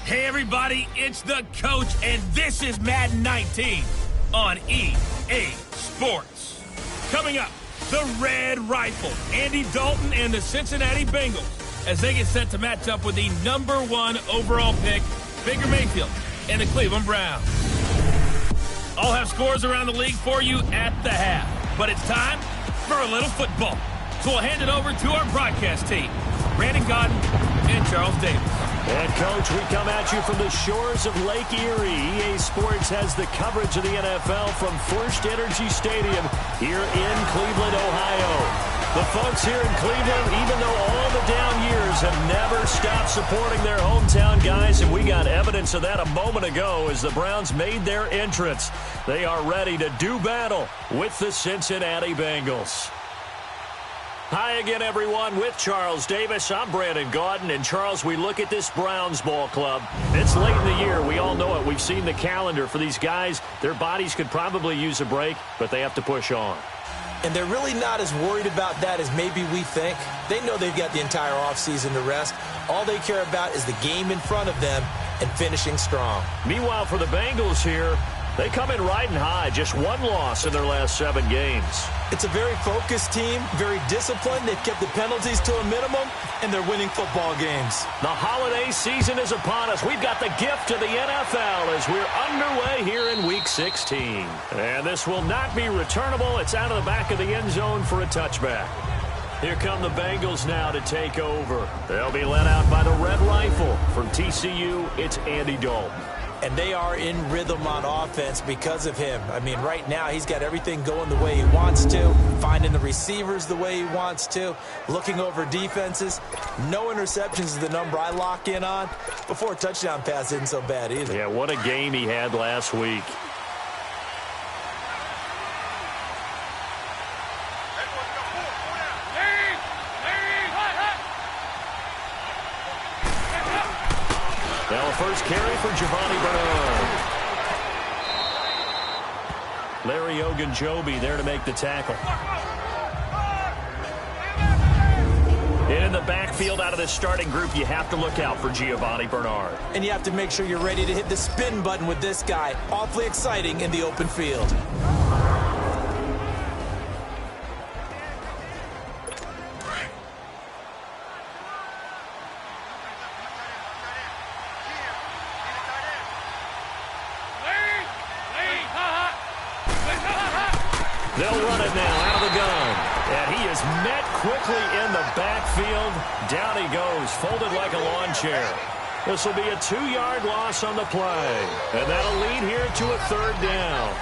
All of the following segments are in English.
Hey everybody, it's the coach, and this is Madden 19 on EA Sports. Coming up, the Red Rifle, Andy Dalton and the Cincinnati Bengals, as they get set to match up with the #1 overall pick, Baker Mayfield, and the Cleveland Browns. I'll have scores around the league for you at the half, but it's time for a little football. So we'll hand it over to our broadcast team, Brandon Godden and Charles Davis. And, Coach, we come at you from the shores of Lake Erie. EA Sports has the coverage of the NFL from First Energy Stadium here in Cleveland, Ohio. The folks here in Cleveland, even though all the down years, have never stopped supporting their hometown guys, and we got evidence of that a moment ago as the Browns made their entrance. They are ready to do battle with the Cincinnati Bengals. Hi again, everyone. With Charles Davis, I'm Brandon Gaudin. And, Charles, we look at this Browns ball club. It's late in the year. We all know it. We've seen the calendar for these guys. Their bodies could probably use a break, but they have to push on. And they're really not as worried about that as maybe we think. They know they've got the entire offseason to rest. All they care about is the game in front of them and finishing strong. Meanwhile, for the Bengals here, they come in riding high. Just one loss in their last 7 games. It's a very focused team, very disciplined. They've kept the penalties to a minimum, and they're winning football games. The holiday season is upon us. We've got the gift of the NFL as we're underway here in Week 16. And this will not be returnable. It's out of the back of the end zone for a touchback. Here come the Bengals now to take over. They'll be led out by the Red Rifle. From TCU, it's Andy Dalton. And they are in rhythm on offense because of him. I mean, right now, he's got everything going the way he wants to, finding the receivers the way he wants to, looking over defenses. No interceptions is the number I lock in on. Before a touchdown pass isn't so bad either. Yeah, what a game he had last week. Now a first carry for Giovanni Bernard. Larry Ogunjobi there to make the tackle. In the backfield out of this starting group, you have to look out for Giovanni Bernard. And you have to make sure you're ready to hit the spin button with this guy. Awfully exciting in the open field. They'll run it now out of the gun. And he is met quickly in the backfield. Down he goes, folded like a lawn chair. This will be a 2-yard loss on the play. And that'll lead here to a 3rd down.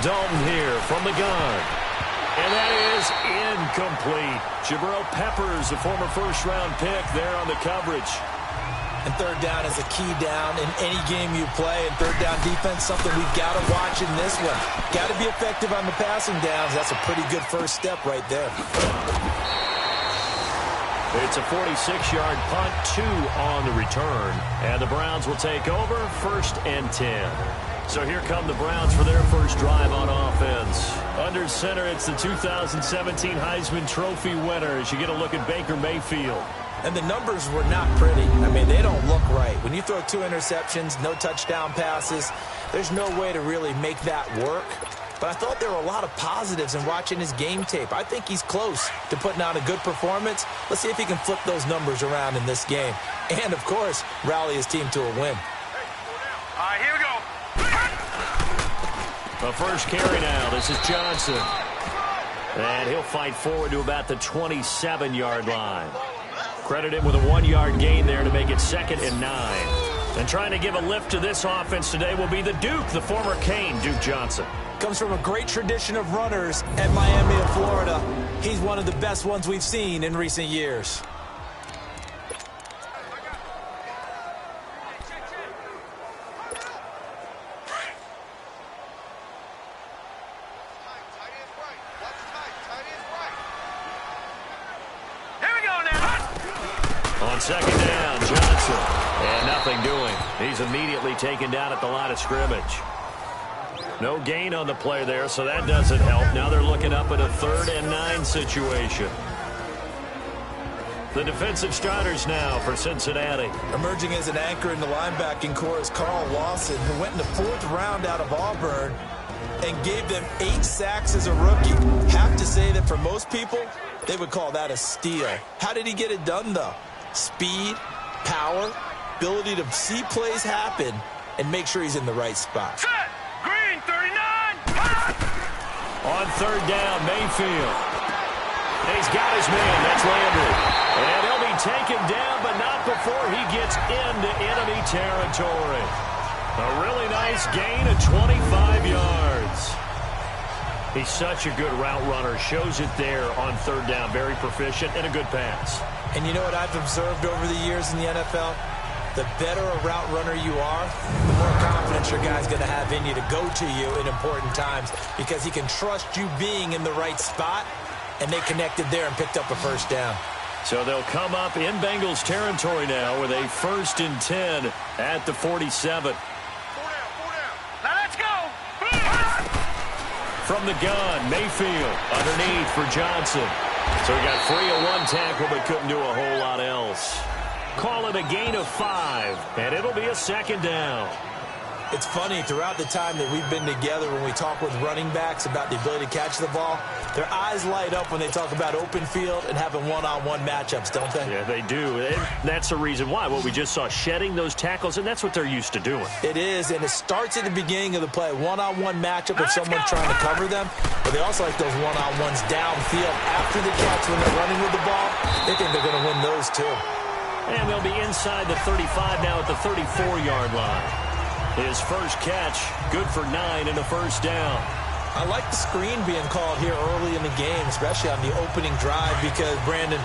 Dalton here from the gun. And that is incomplete. Jabril Peppers, a former first-round pick, there on the coverage. And 3rd down is a key down in any game you play. And 3rd down defense, something we've got to watch in this one. Got to be effective on the passing downs. That's a pretty good first step right there. It's a 46-yard punt, 2 on the return. And the Browns will take over, 1st and 10. So here come the Browns for their first drive on offense. Under center, it's the 2017 Heisman Trophy winner as you get a look at Baker Mayfield. And the numbers were not pretty. I mean, they don't look right. When you throw 2 interceptions, no touchdown passes, there's no way to really make that work. But I thought there were a lot of positives in watching his game tape. I think he's close to putting on a good performance. Let's see if he can flip those numbers around in this game. And, of course, rally his team to a win. All right, here we go. The first carry now. This is Johnson. And he'll fight forward to about the 27-yard line. Credit him with a 1-yard gain there to make it 2nd and 9. And trying to give a lift to this offense today will be the Duke, the former Cane, Duke Johnson. Comes from a great tradition of runners at Miami of Florida. He's one of the best ones we've seen in recent years. Here we go now. On 2nd down, Johnson. And nothing doing. he's immediately taken down at the line of scrimmage. No gain on the play there, so that doesn't help. Now they're looking up at a 3rd and 9 situation. The defensive starters now for Cincinnati. Emerging as an anchor in the linebacking core is Carl Lawson, who went in the 4th round out of Auburn and gave them 8 sacks as a rookie. Have to say that for most people, they would call that a steal. How did he get it done, though? Speed, power, ability to see plays happen, and make sure he's in the right spot. Set! Green, 39! On 3rd down, Mayfield. He's got his man. That's Landry. And he'll be taken down, but not before he gets into enemy territory. A really nice gain of 25 yards. He's such a good route runner. Shows it there on 3rd down. Very proficient and a good pass. And you know what I've observed over the years in the NFL? The better a route runner you are, the more confidence your guy's going to have in you to go to you in important times because he can trust you being in the right spot, and they connected there and picked up a 1st down. So they'll come up in Bengals territory now with a 1st and 10 at the 47. 4 down. Now let's go! From the gun, Mayfield underneath for Johnson. So he got free of 1 tackle but couldn't do a whole lot else. Call it a gain of 5, and it'll be a 2nd down. It's funny, throughout the time that we've been together, when we talk with running backs about the ability to catch the ball, their eyes light up when they talk about open field and having one-on-one matchups, don't they? Yeah, they do. And that's the reason why. What we just saw, shedding those tackles, and that's what they're used to doing. It is, and it starts at the beginning of the play. One-on-one matchup with someone trying to cover them, but they also like those one-on-ones downfield after the catch when they're running with the ball. They think they're going to win those, too. And they'll be inside the 35 now at the 34-yard line. His first catch, good for 9 and a 1st down. I like the screen being called here early in the game, especially on the opening drive, because, Brandon,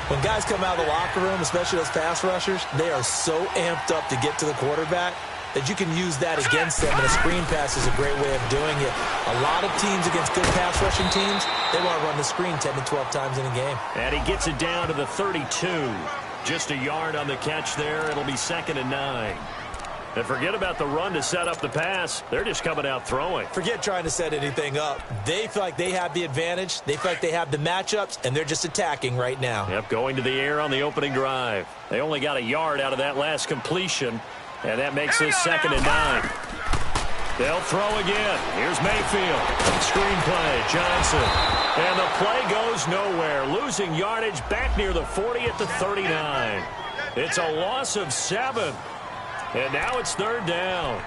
when guys come out of the locker room, especially those pass rushers, they are so amped up to get to the quarterback that you can use that against them, and a screen pass is a great way of doing it. A lot of teams against good pass rushing teams, they want to run the screen 10 to 12 times in a game. And he gets it down to the 32. Just a yard on the catch there. It'll be 2nd and 9. And forget about the run to set up the pass. They're just coming out throwing. Forget trying to set anything up. They feel like they have the advantage. They feel like they have the matchups, and they're just attacking right now. Yep, going to the air on the opening drive. They only got a yard out of that last completion, and that makes this 2nd and 9. They'll throw again. Here's Mayfield. Screenplay, Johnson. And the play goes nowhere. Losing yardage back near the 40 at the 39. It's a loss of 7. And now it's 3rd down.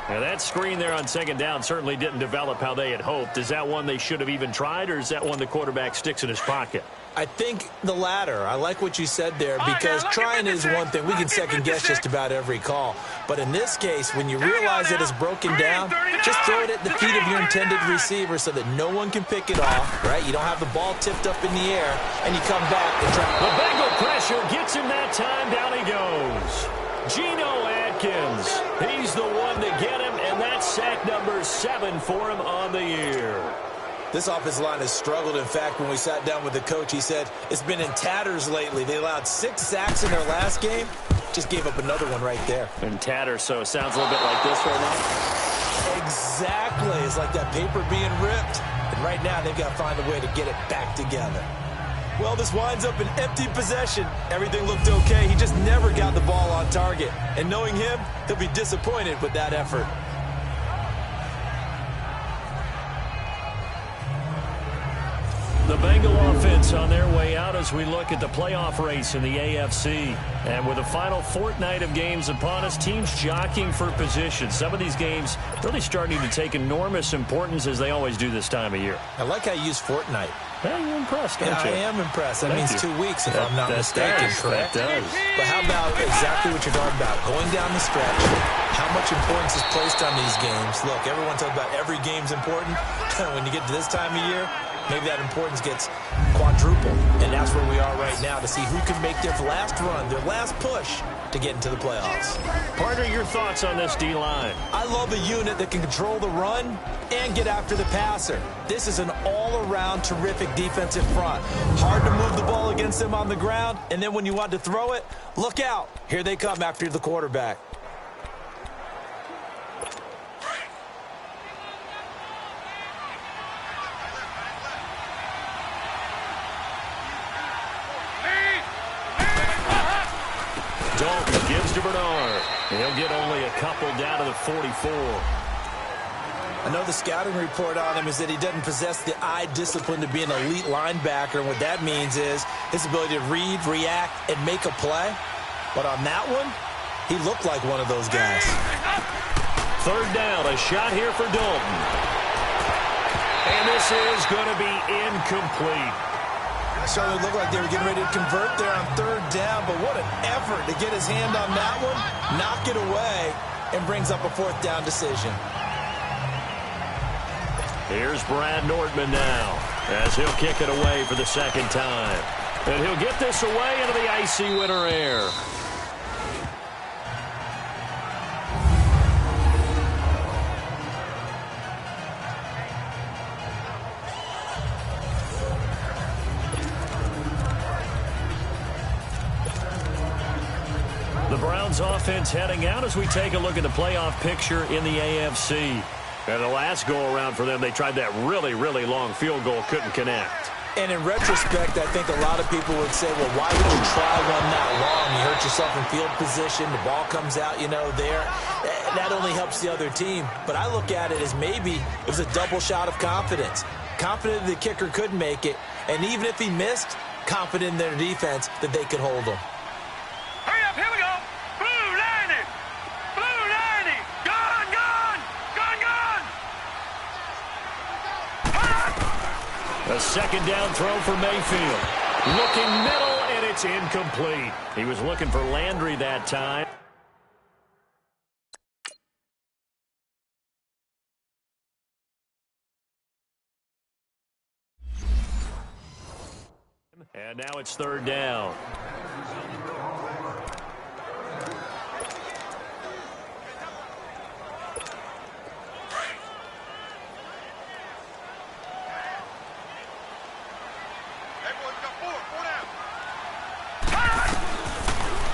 And that screen there on 2nd down certainly didn't develop how they had hoped. Is that one they should have even tried, or is that one the quarterback sticks in his pocket? I think the latter. I like what you said there, because trying is one thing. We can second-guess just about every call. But in this case, when you realize it is broken down, just throw it at the feet of your intended receiver so that no one can pick it off, right? You don't have the ball tipped up in the air, and you come back and try. The Bengal pressure gets him that time. Down he goes. Geno Atkins. He's the one to get him, and that's sack number 7 for him on the year. This offensive line has struggled. In fact, when we sat down with the coach, he said it's been in tatters lately. They allowed 6 sacks in their last game. Just gave up another one right there. In tatters, so it sounds a little bit like this right now. Exactly. It's like that paper being ripped. And right now, they've got to find a way to get it back together. Well, this winds up an empty possession. Everything looked okay. He just never got the ball on target. And knowing him, he'll be disappointed with that effort. The Bengal offense on their way out as we look at the playoff race in the AFC. And with the final fortnight of games upon us, teams jockeying for position. Some of these games really starting to take enormous importance, as they always do this time of year. I like how you use fortnight. Well, you're impressed, aren't you? I am impressed. That means 2 weeks, if I'm not mistaken, correct? That does. But how about exactly what you're talking about? Going down the stretch, how much importance is placed on these games? Look, everyone talks about every game's important. When you get to this time of year, maybe that importance gets quadrupled. And that's where we are right now, to see who can make their last run, their last push to get into the playoffs. Partner, your thoughts on this D-line? I love a unit that can control the run and get after the passer. This is an all-around terrific defensive front. Hard to move the ball against them on the ground, and then when you want to throw it, look out. Here they come after the quarterback. to Bernard. He'll get only a couple down to the 44. I know the scouting report on him is that he doesn't possess the eye discipline to be an elite linebacker, and what that means is his ability to read, react, and make a play. But on that one, he looked like one of those guys. Third down, a shot here for Dalton. And this is going to be incomplete. It certainly looked like they were getting ready to convert there on third down, but what an effort to get his hand on that one, knock it away, and brings up a fourth down decision. Here's Brad Nordman now, as he'll kick it away for the second time. And he'll get this away into the icy winter air. The Browns offense heading out as we take a look at the playoff picture in the AFC. And the last go-around for them, they tried that really, really long field goal, couldn't connect. And in retrospect, I think a lot of people would say, well, why would you try one that long? You hurt yourself in field position. The ball comes out, there. That only helps the other team. But I look at it as maybe it was a double shot of confidence. Confident the kicker could make it. And even if he missed, confident in their defense that they could hold him. Hurry up, here we go. Blue 90. Blue 90. Gone, gone. Gone, gone. A second down throw for Mayfield. Looking middle, and it's incomplete. He was looking for Landry that time. And now it's third down.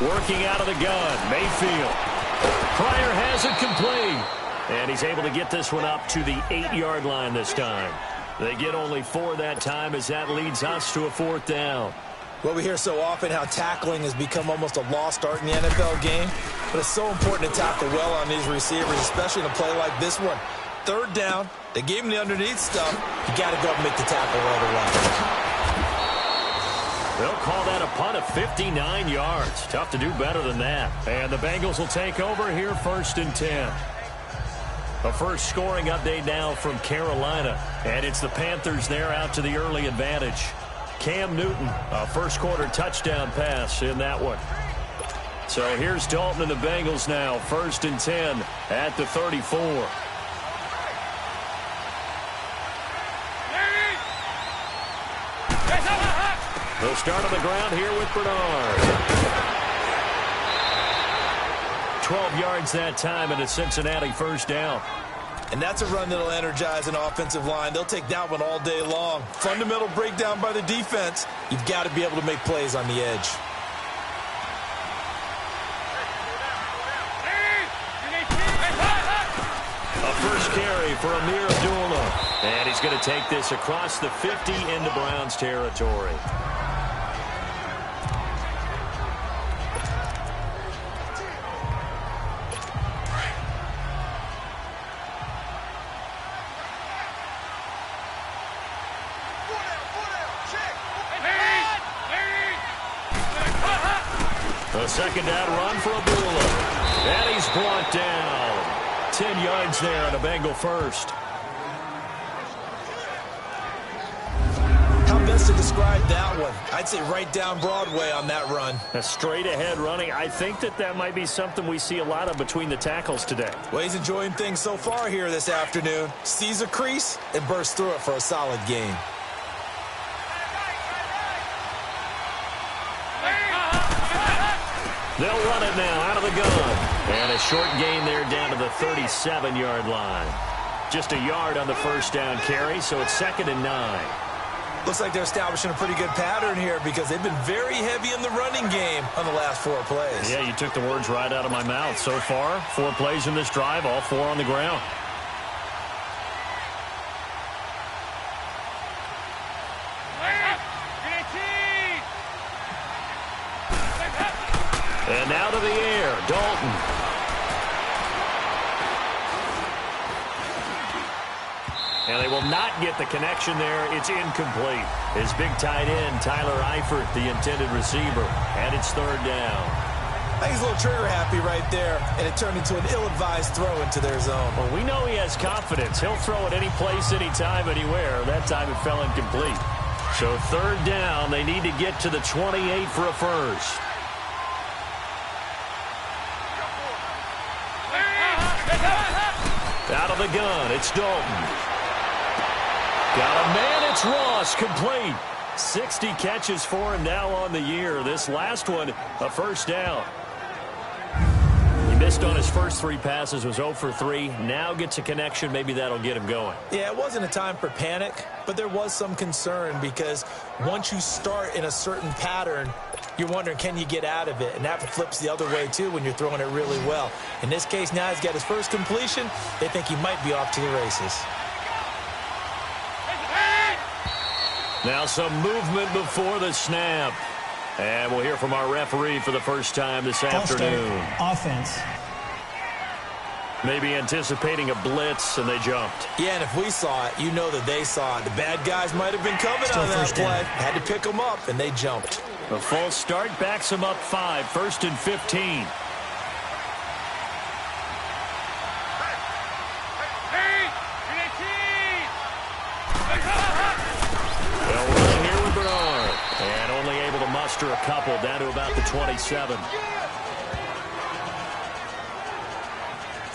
Working out of the gun, Mayfield. Pryor has it complete. And he's able to get this one up to the 8-yard line this time. They get only 4 that time as that leads us to a fourth down. Well, we hear so often how tackling has become almost a lost art in the NFL game. But it's so important to tackle well on these receivers, especially in a play like this one. Third down, they gave him the underneath stuff. You got to go up and make the tackle right away. They'll call that a punt of 59 yards. Tough to do better than that. And the Bengals will take over here, 1st and 10. A first scoring update now from Carolina. And it's the Panthers there out to the early advantage. Cam Newton, a first quarter touchdown pass in that one. So here's Dalton and the Bengals now, 1st and 10 at the 34. They'll start on the ground here with Bernard. 12 yards that time, and a Cincinnati first down. And that's a run that'll energize an offensive line. They'll take that one all day long. Fundamental breakdown by the defense. You've got to be able to make plays on the edge. A first carry for Amir Abdullah. And he's going to take this across the 50 into Browns territory. A second down run for Abdullah. And he's brought down. 10 yards there on a Bengal first. How best to describe that one? I'd say right down Broadway on that run. A straight ahead running. I think that might be something we see a lot of between the tackles today. Well, he's enjoying things so far here this afternoon. Sees a crease and bursts through it for a solid gain. They'll run it now out of the gun. And a short gain there down to the 37-yard line. Just a yard on the first down carry, so it's 2nd and 9. Looks like they're establishing a pretty good pattern here because they've been very heavy in the running game on the last 4 plays. Yeah, you took the words right out of my mouth. So far, 4 plays in this drive, all 4 on the ground. And now to the air. Dalton. And they will not get the connection there. It's incomplete. His big tight end, Tyler Eifert, the intended receiver. And it's third down. I think he's a little trigger happy right there, and it turned into an ill-advised throw into their zone. Well, we know he has confidence. He'll throw it any place, anytime, anywhere. That time it fell incomplete. So third down, they need to get to the 28 for a first. Out of the gun, it's Dalton. Got a man, it's Ross, complete. 60 catches for him now on the year. This last one, a first down. He missed on his first 3 passes, was 0 for 3. Now gets a connection. Maybe that'll get him going. Yeah, it wasn't a time for panic, but there was some concern because once you start in a certain pattern, you're wondering, can you get out of it? And that flips the other way, too, when you're throwing it really well. In this case, now he's got his first completion. They think he might be off to the races. Now some movement before the snap. And we'll hear from our referee for the first time this afternoon. Offense. Maybe anticipating a blitz, and they jumped. Yeah, and if we saw it, you know that they saw it. The bad guys might have been coming on that play. Had to pick them up, and they jumped. A false start backs them up 5, 1st and 15. A couple down to about the 27.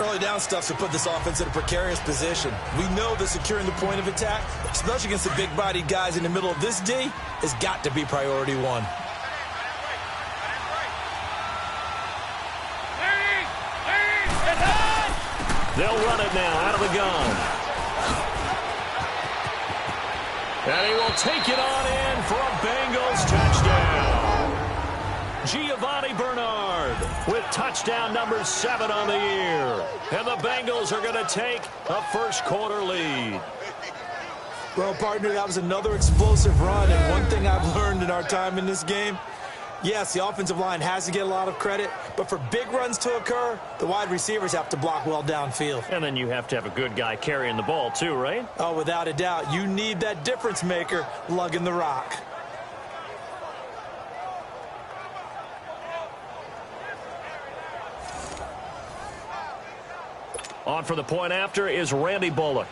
Early down stuff to put this offense in a precarious position. We know that securing the point of attack, especially against the big-bodied guys in the middle of this D, has got to be priority 1. They'll run it now out of the gun. And he will take it on in for a Bengals touchdown. Giovanni Bernard with touchdown number 7 on the year. And the Bengals are going to take a first-quarter lead. Well, partner, that was another explosive run. And one thing I've learned in our time in this game, yes, the offensive line has to get a lot of credit, but for big runs to occur, the wide receivers have to block well downfield. And then you have to have a good guy carrying the ball too, right? Oh, without a doubt. You need that difference maker lugging the rock. On for the point after is Randy Bullock.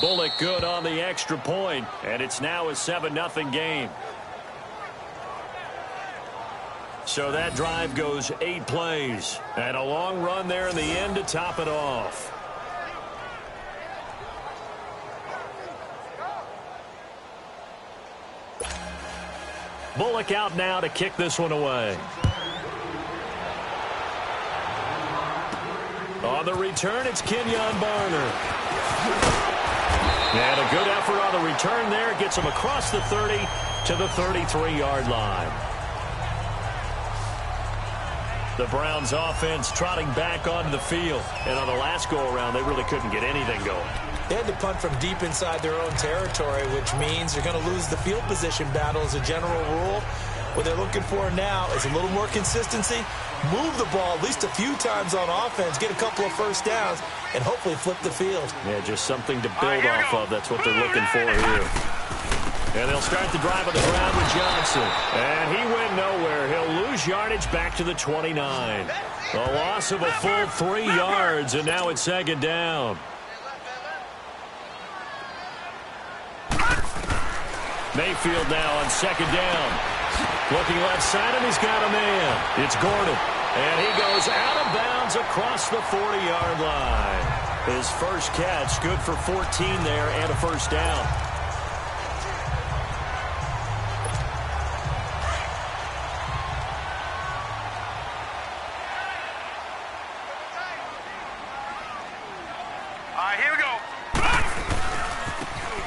Bullock good on the extra point, and it's now a 7-0 game. So that drive goes 8 plays, and a long run there in the end to top it off. Bullock out now to kick this one away. On the return, it's Kenyon Barner. And a good effort on the return there. Gets him across the 30 to the 33-yard line. The Browns offense trotting back onto the field. And on the last go-around, they really couldn't get anything going. They had to punt from deep inside their own territory, which means they're going to lose the field position battle as a general rule. What they're looking for now is a little more consistency, move the ball at least a few times on offense, get a couple of first downs, and hopefully flip the field. Yeah, just something to build off of. That's what they're looking for here. And they'll start the drive on the ground with Johnson. And he went nowhere. He'll lose yardage back to the 29. A loss of a full 3 yards, and now it's second down. Mayfield now on second down. Looking left side, and he's got a man. It's Gordon. And he goes out of bounds across the 40-yard line. His first catch, good for 14 there and a first down. Here we go.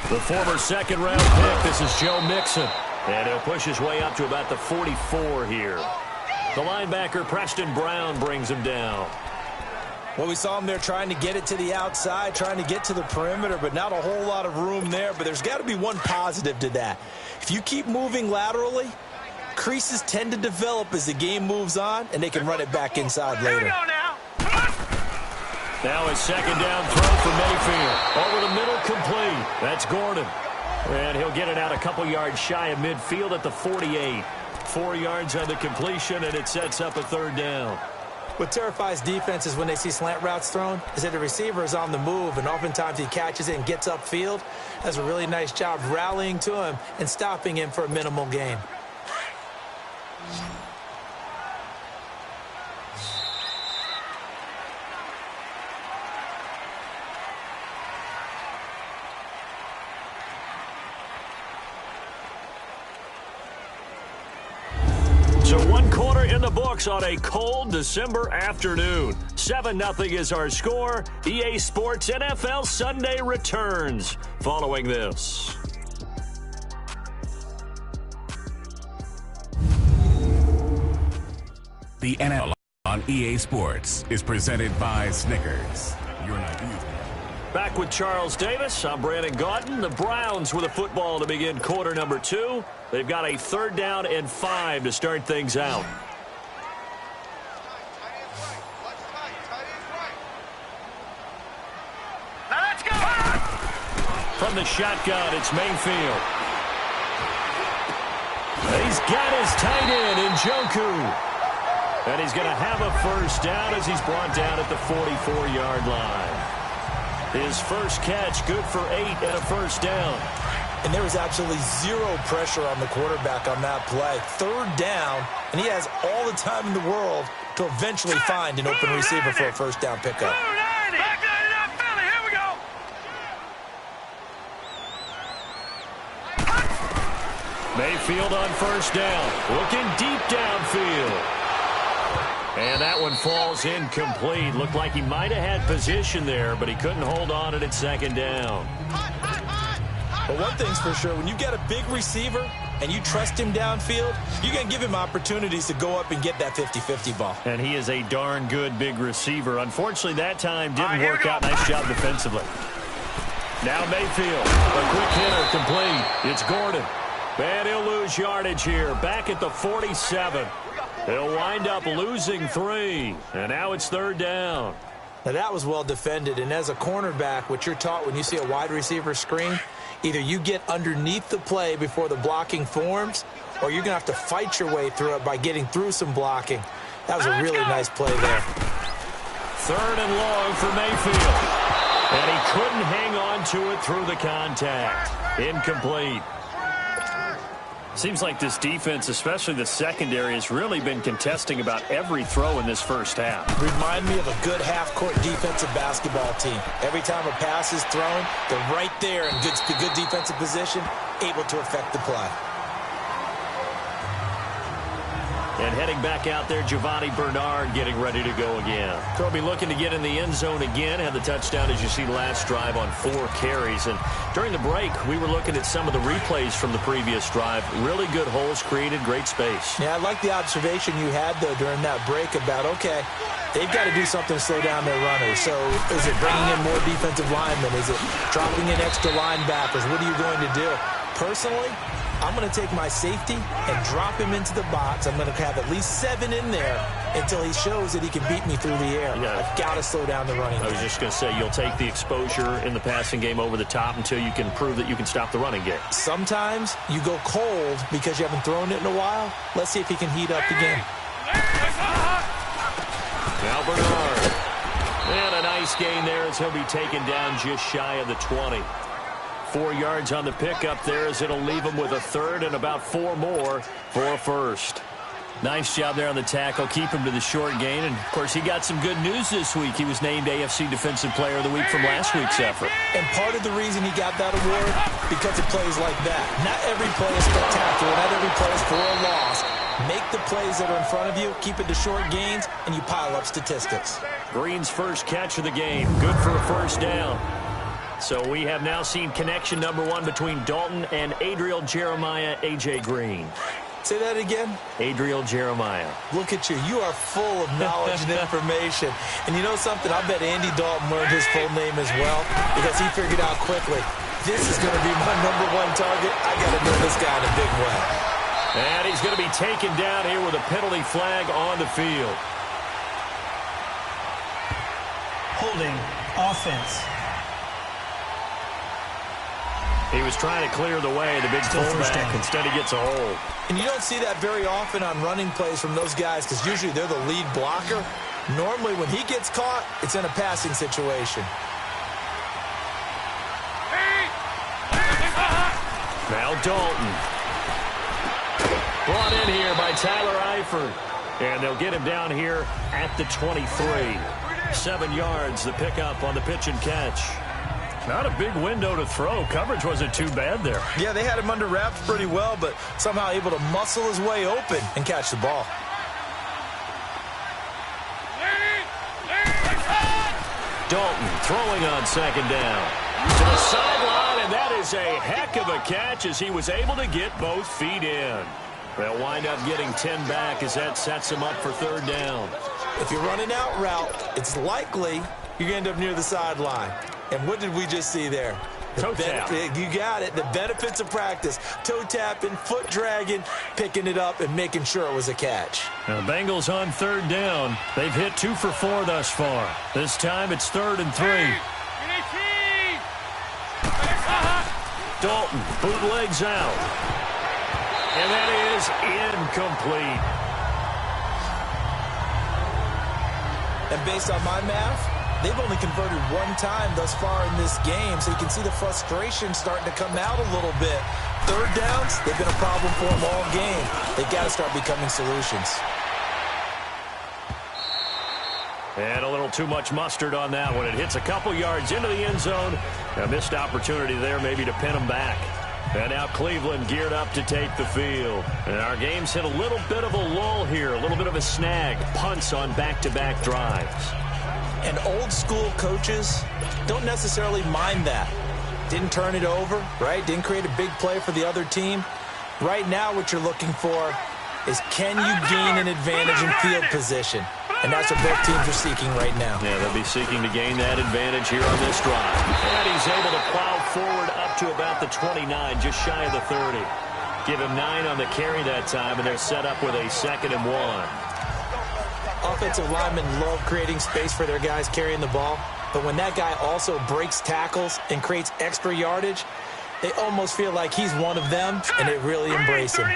The former second-round pick, this is Joe Mixon. And he'll push his way up to about the 44 here. The linebacker, Preston Brown, brings him down. Well, we saw him there trying to get it to the outside, trying to get to the perimeter, but not a whole lot of room there. But there's got to be one positive to that. If you keep moving laterally, Creases tend to develop as the game moves on, and they can run it back inside Here we later. go now. Now a second down throw for Mayfield. Over the middle, complete. That's Gordon. And he'll get it out a couple yards shy of midfield at the 48. 4 yards on the completion, and it sets up a third down. What terrifies defenses when they see slant routes thrown is that the receiver is on the move, and oftentimes he catches it and gets upfield. Does a really nice job rallying to him and stopping him for a minimal gain. So 1 quarter in the books on a cold December afternoon. 7-0 is our score. EA Sports NFL Sunday returns following this. The NFL on EA Sports is presented by Snickers. You're not using it. Back with Charles Davis. I'm Brandon Gaudin. The Browns with the football to begin quarter number 2. They've got a 3rd down and 5 to start things out. Now let's go. From the shotgun, it's Mayfield. He's got his tight end, Njoku. And he's going to have a first down as he's brought down at the 44-yard line. His first catch, good for 8 and a first down. And there was absolutely zero pressure on the quarterback on that play. 3rd down, and he has all the time in the world to eventually find an open receiver for a first down pickup. Back to it up, Philly. Here we go. Mayfield on first down, looking deep downfield. And that one falls incomplete. Looked like he might have had position there, but he couldn't hold on to it at 2nd down. But one thing's for sure, when you got a big receiver and you trust him downfield, you're going to give him opportunities to go up and get that 50-50 ball. And he is a darn good big receiver. Unfortunately, that time didn't here we work go. out. Nice job defensively. Now Mayfield, a quick hitter, complete. It's Gordon. And he'll lose yardage here, back at the 47. He'll wind up losing 3. And now it's 3rd down. Now that was well defended, and as a cornerback, what you're taught when you see a wide receiver screen, either you get underneath the play before the blocking forms, or you're going to have to fight your way through it by getting through some blocking. That was a really nice play there. 3rd and long for Mayfield. And he couldn't hang on to it through the contact. Incomplete. Seems like this defense, especially the secondary, has really been contesting about every throw in this first half. Remind me of a good half-court defensive basketball team. Every time a pass is thrown, they're right there in good defensive position, able to affect the play. And heading back out there, Giovanni Bernard getting ready to go again. They'll be looking to get in the end zone again. Had the touchdown, as you see, last drive on 4 carries. And during the break, we were looking at some of the replays from the previous drive. Really good holes created, great space. Yeah, I like the observation you had, though, during that break about, okay, they've got to do something to slow down their runners. So is it bringing in more defensive linemen? Is it dropping in extra linebackers? What are you going to do? Personally, I'm going to take my safety and drop him into the box. I'm going to have at least 7 in there until he shows that he can beat me through the air. Yeah. I've got to slow down the running game. I was just going to say, you'll take the exposure in the passing game over the top until you can prove that you can stop the running game. Sometimes you go cold because you haven't thrown it in a while. Let's see if he can heat up the game. Now Bernard. And a nice gain there as he'll be taken down just shy of the 20. 4 yards on the pickup there as it'll leave him with a 3rd and about 4 more for a first. Nice job there on the tackle. Keep him to the short gain. And, of course, he got some good news this week. He was named AFC Defensive Player of the Week from last week's effort. And part of the reason he got that award, because of plays like that. Not every play is spectacular. Not every play is for a loss. Make the plays that are in front of you, keep it to short gains, and you pile up statistics. Green's first catch of the game. Good for a first down. So we have now seen connection number 1 between Dalton and Adriel Jeremiah, A.J. Green. Say that again? Adriel Jeremiah. Look at you. You are full of knowledge and information. And you know something? I bet Andy Dalton learned his full name as well because he figured out quickly, this is going to be my #1 target. I got to know this guy in a big way. And he's going to be taken down here with a penalty flag on the field. Holding offense. He was trying to clear the way, the big fullback. Instead, he gets a hold. And you don't see that very often on running plays from those guys because usually they're the lead blocker. Normally, when he gets caught, it's in a passing situation. Now Dalton. Brought in here by Tyler Eifert. And they'll get him down here at the 23. 7 yards, the pickup on the pitch and catch. Not a big window to throw. Coverage wasn't too bad there. Yeah, they had him under wraps pretty well, but somehow able to muscle his way open and catch the ball. Dalton throwing on second down. To the sideline, and that is a heck of a catch as he was able to get both feet in. They'll wind up getting 10 back as that sets him up for third down. If you're running out route, it's likely you're going to end up near the sideline. And what did we just see there? Toe tap. You got it. The benefits of practice. Toe tapping, foot dragging, picking it up, and making sure it was a catch. Now, Bengals on third down. They've hit 2 for 4 thus far. This time it's 3rd and 3. Dalton bootlegs out. And that is incomplete. And based on my math, they've only converted 1 time thus far in this game, so you can see the frustration starting to come out a little bit. Third downs, they've been a problem for them all game. They've got to start becoming solutions. And a little too much mustard on that one. It hits a couple yards into the end zone. A missed opportunity there maybe to pin them back. And now Cleveland geared up to take the field. And our game's hit a little bit of a lull here, a little bit of a snag. Punts on back-to-back drives. And old-school coaches don't necessarily mind that. Didn't turn it over, right? Didn't create a big play for the other team. Right now what you're looking for is can you gain an advantage in field position? And that's what both teams are seeking right now. Yeah, they'll be seeking to gain that advantage here on this drive. And he's able to plow forward up to about the 29, just shy of the 30. Give him 9 on the carry that time, and they're set up with a 2nd and 1. Offensive linemen love creating space for their guys carrying the ball, but when that guy also breaks tackles and creates extra yardage, they almost feel like he's one of them, and they really embrace him.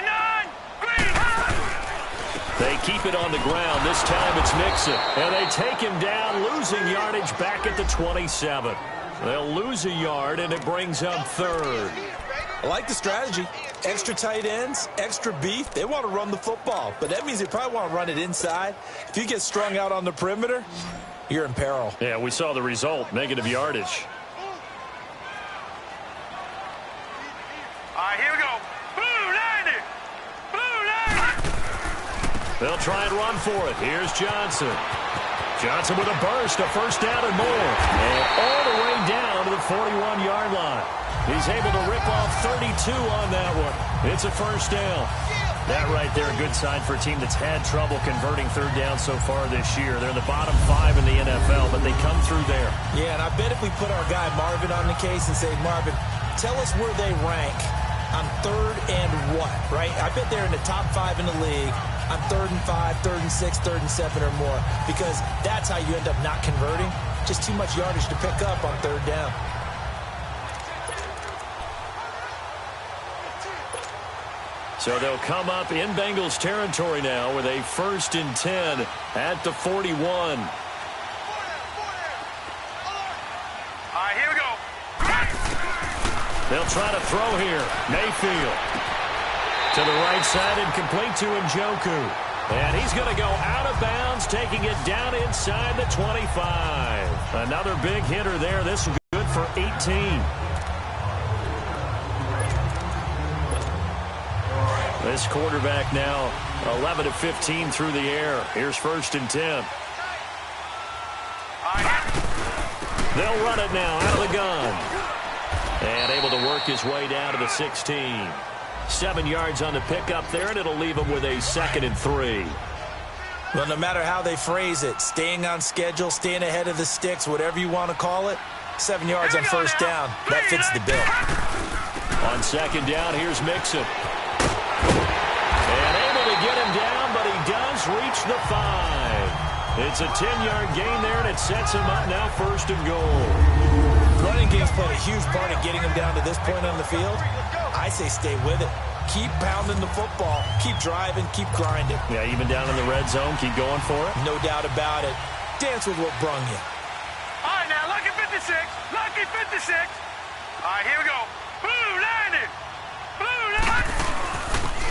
They keep it on the ground. This time it's Mixon. And they take him down, losing yardage back at the 27. They'll lose a yard, and it brings up 3rd. I like the strategy. Extra tight ends, extra beef. They want to run the football, but that means they probably want to run it inside. If you get strung out on the perimeter, you're in peril. Yeah, we saw the result, negative yardage. All right, here we go. Blue 90. Blue 90. They'll try and run for it. Here's Johnson. Johnson with a burst, a first down and more. And all the way down to the 41-yard line. He's able to rip off 32 on that one. It's a first down. That right there, a good sign for a team that's had trouble converting third down so far this year. They're in the bottom 5 in the NFL, but they come through there. Yeah, and I bet if we put our guy Marvin on the case and say, Marvin, tell us where they rank on 3rd and what, right? I bet they're in the top 5 in the league on 3rd and 5, 3rd and 6, 3rd and 7 or more, because that's how you end up not converting. Just too much yardage to pick up on 3rd down. So they'll come up in Bengals territory now with a 1st and 10 at the 41. All right, here we go. They'll try to throw here. Mayfield to the right side and complete to Njoku. And he's going to go out of bounds, taking it down inside the 25. Another big hitter there. This is good for 18. This quarterback now 11 of 15 through the air. Here's 1st and 10. They'll run it now out of the gun. And able to work his way down to the 16. 7 yards on the pickup there, and it'll leave him with a 2nd and 3. Well, no matter how they phrase it, staying on schedule, staying ahead of the sticks, whatever you want to call it, 7 yards on 1st down. That fits the bill. On 2nd down, here's Mixon. reach the 5. It's a 10-yard gain there, and it sets him up now 1st and goal. Running game's played a huge part in getting him down to this point on the field. I say stay with it. Keep pounding the football. Keep driving. Keep grinding. Yeah, even down in the red zone, keep going for it. No doubt about it. Dance with what brung you. All right, now, lucky 56. Lucky 56. All right, here we go. Blue landing. Blue landing.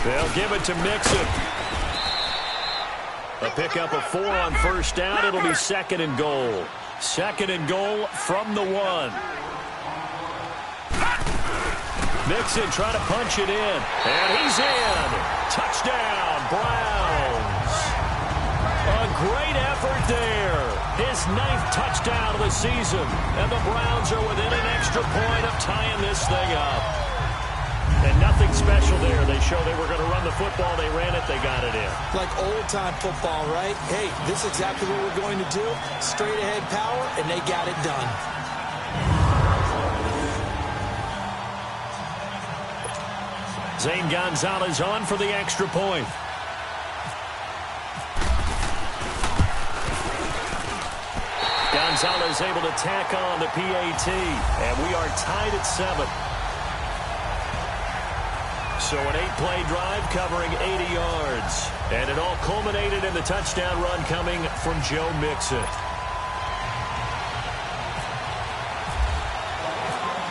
They'll give it to Mixon. A pickup of 4 on 1st down. It'll be 2nd and goal. 2nd and goal from the 1. Mixon trying to punch it in. And he's in. Touchdown, Browns. A great effort there. His 9th touchdown of the season. And the Browns are within an extra point of tying this thing up. And nothing special there. They showed they were going to run the football. They ran it. They got it in. Like old-time football, right? Hey, this is exactly what we're going to do. Straight-ahead power, and they got it done. Zane Gonzalez on for the extra point. Gonzalez able to tack on the PAT. And we are tied at 7. So an 8-play drive covering 80 yards. And it all culminated in the touchdown run coming from Joe Mixon.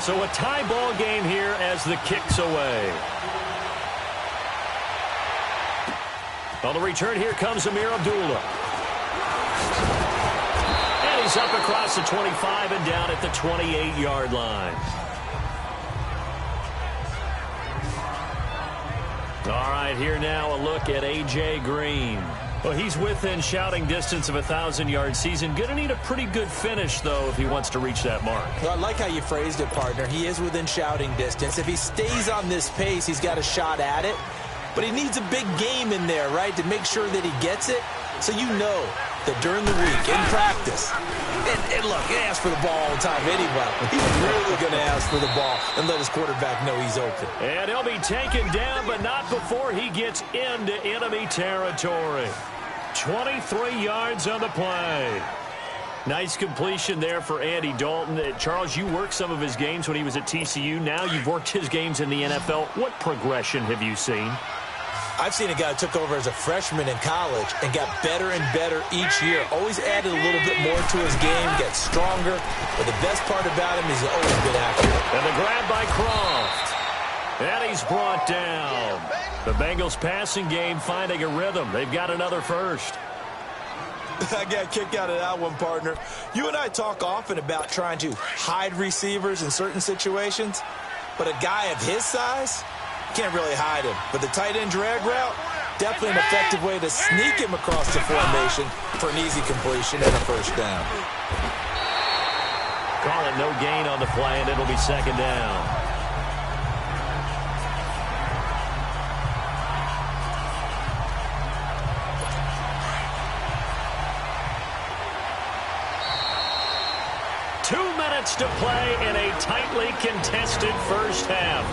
So a tie ball game here as the kick's away. On the return, here comes Amir Abdullah. And he's up across the 25 and down at the 28-yard line. All right, here now a look at A.J. Green. Well, he's within shouting distance of a 1,000-yard season. Going to need a pretty good finish, though, if he wants to reach that mark. Well, I like how you phrased it, partner. He is within shouting distance. If he stays on this pace, he's got a shot at it. But he needs a big game in there, right, to make sure that he gets it. So you know that during the week, in practice, and look, he asks for the ball all the time anyway. He's really going to ask for the ball and let his quarterback know he's open. And he'll be taken down, but not before he gets into enemy territory. 23 yards on the play. Nice completion there for Andy Dalton. Charles, you worked some of his games when he was at TCU. Now you've worked his games in the NFL. What progression have you seen? I've seen a guy who took over as a freshman in college and got better and better each year. Always added a little bit more to his game, gets stronger. But the best part about him is he's always been accurate. And the grab by Croft. And he's brought down. The Bengals passing game finding a rhythm. They've got another first. I got a kick out of that one, partner. You and I talk often about trying to hide receivers in certain situations. But a guy of his size, can't really hide him. But the tight end drag route, definitely an effective way to sneak him across the formation for an easy completion and a first down. Call it no gain on the play, and it'll be 2nd down. To play in a tightly contested first half.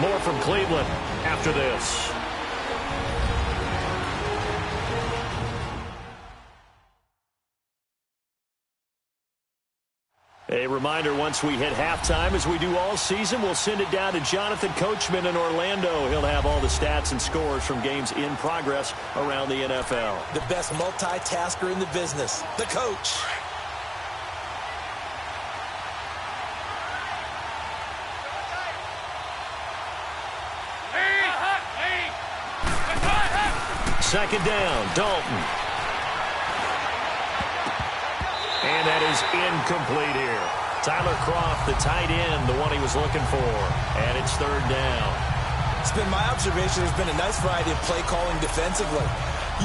More from Cleveland after this. A reminder, once we hit halftime, as we do all season, we'll send it down to Jonathan Coachman in Orlando. He'll have all the stats and scores from games in progress around the NFL. The best multitasker in the business, the coach. Second down, Dalton. And that is incomplete here. Tyler Croft, the tight end, the one he was looking for. And it's 3rd down. It's been my observation there's been a nice variety of play calling defensively.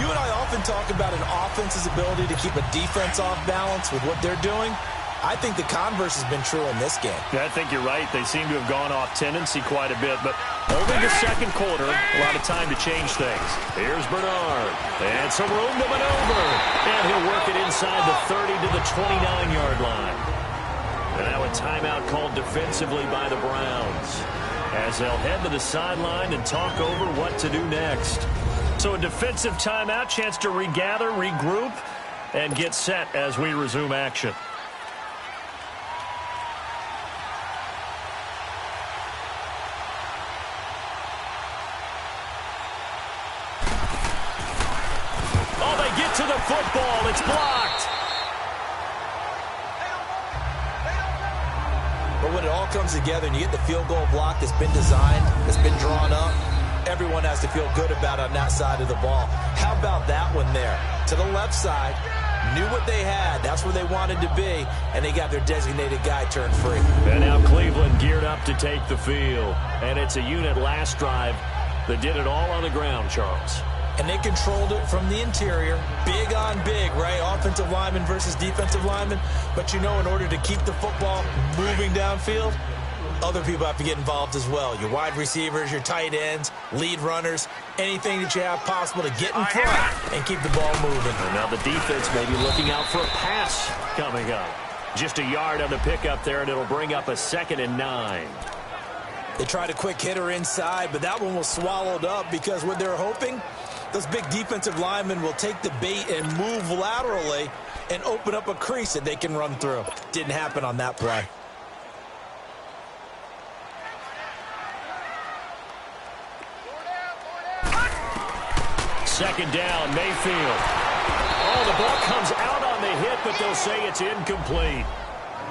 You and I often talk about an offense's ability to keep a defense off balance with what they're doing. I think the converse has been true in this game. Yeah, I think you're right. They seem to have gone off tendency quite a bit, but only the second quarter, a lot of time to change things. Here's Bernard, and some room to maneuver, and he'll work it inside the 30 to the 29-yard line. And now a timeout called defensively by the Browns, as they'll head to the sideline and talk over what to do next. So a defensive timeout, chance to regather, regroup, and get set as we resume action. Oh, they get to the football. It's blocked. But when it all comes together and you get the field goal block that's been designed, that's been drawn up, everyone has to feel good about it on that side of the ball. How about that one there? To the left side, knew what they had. That's where they wanted to be, and they got their designated guy turned free. And now Cleveland geared up to take the field. And it's a unit last drive that did it all on the ground, Charles. And they controlled it from the interior. Big on big, right? Offensive lineman versus defensive lineman. But you know, in order to keep the football moving downfield, other people have to get involved as well. Your wide receivers, your tight ends, lead runners, anything that you have possible to get in front and keep the ball moving. And now the defense may be looking out for a pass coming up. Just a yard on the pickup there, and it'll bring up a 2nd and 9. They tried a quick hitter inside, but that one was swallowed up because what they're hoping, those big defensive linemen will take the bait and move laterally and open up a crease that they can run through. Didn't happen on that play. Second down, Mayfield. Oh, the ball comes out on the hit, but they'll say it's incomplete.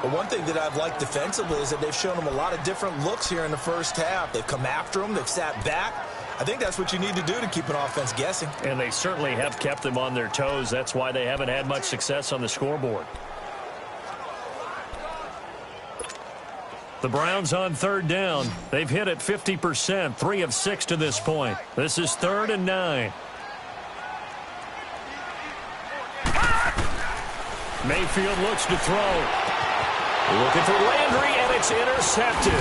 But one thing that I've liked defensively is that they've shown them a lot of different looks here in the first half. They've come after them. They've sat back. I think that's what you need to do to keep an offense guessing. And they certainly have kept them on their toes. That's why they haven't had much success on the scoreboard. The Browns on 3rd down. They've hit it 50%, 3 of 6 to this point. This is 3rd and 9. Mayfield looks to throw. Looking for Landry, and it's intercepted.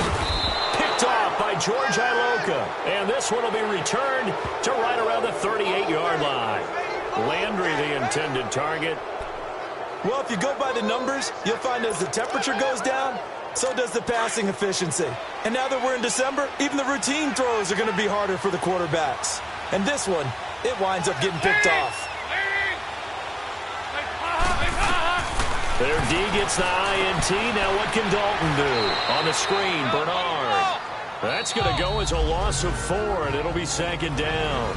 Picked off by George Iloka. And this one will be returned to right around the 38-yard line. Landry, the intended target. Well, if you go by the numbers, you'll find as the temperature goes down, so does the passing efficiency. And now that we're in December, even the routine throws are going to be harder for the quarterbacks. And this one, it winds up getting picked off. Their D gets the INT. Now what can Dalton do? On the screen, Bernard. That's going to go as a loss of 4, and it'll be 2nd down.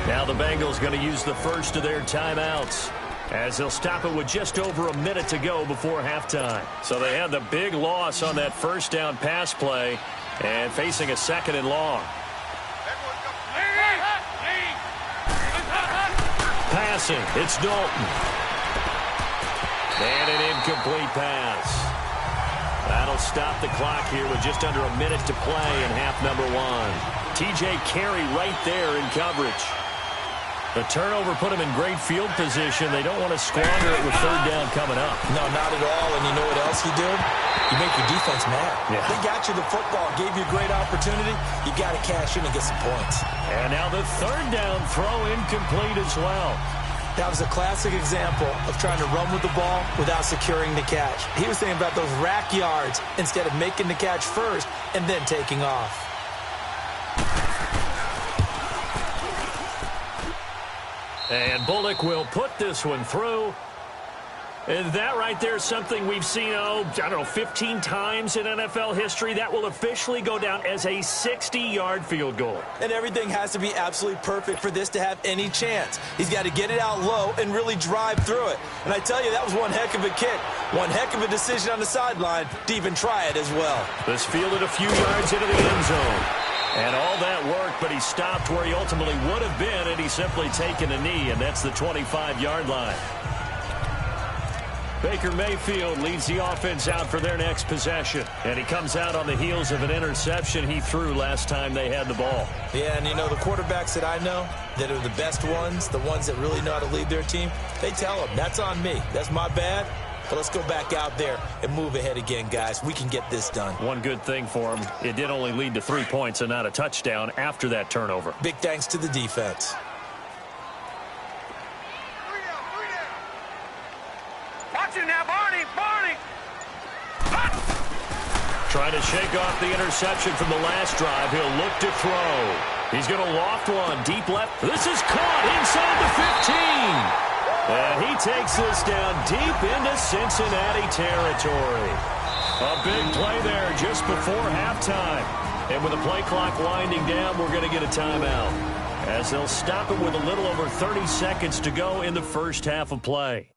Now the Bengals going to use the first of their timeouts, as they'll stop it with just over a minute to go before halftime. So they had the big loss on that first down pass play and facing a 2nd and long. Passing, it's Dalton. And an incomplete pass. That'll stop the clock here with just under a minute to play in half number 1. TJ Carey right there in coverage. The turnover put them in great field position. They don't want to squander it with 3rd down coming up. No, not at all. And you know what else you do? You make your defense mad. Yeah. They got you the football, gave you a great opportunity. You got to cash in and get some points. And now the 3rd down throw incomplete as well. That was a classic example of trying to run with the ball without securing the catch. He was thinking about those rack yards instead of making the catch first and then taking off. And Bullock will put this one through. And that right there is something we've seen, 15 times in NFL history. That will officially go down as a 60-yard field goal. And everything has to be absolutely perfect for this to have any chance. He's got to get it out low and really drive through it. And I tell you, that was one heck of a kick. One heck of a decision on the sideline to even try it as well. This fielded a few yards into the end zone. And all that worked, but he stopped where he ultimately would have been, and he's simply taken a knee, and that's the 25-yard line. Baker Mayfield leads the offense out for their next possession. And he comes out on the heels of an interception he threw last time they had the ball. Yeah, and you know, the quarterbacks that I know that are the best ones, the ones that really know how to lead their team, they tell them, that's on me. That's my bad. But let's go back out there and move ahead again, guys. We can get this done. One good thing for him, it did only lead to 3 points and not a touchdown after that turnover. Big thanks to the defense. Watch it now, Barney! Trying to shake off the interception from the last drive. He'll look to throw. He's going to loft one deep left. This is caught inside the 15. And he takes this down deep into Cincinnati territory. A big play there just before halftime. And with the play clock winding down, we're going to get a timeout, as they'll stop it with a little over 30 seconds to go in the first half of play.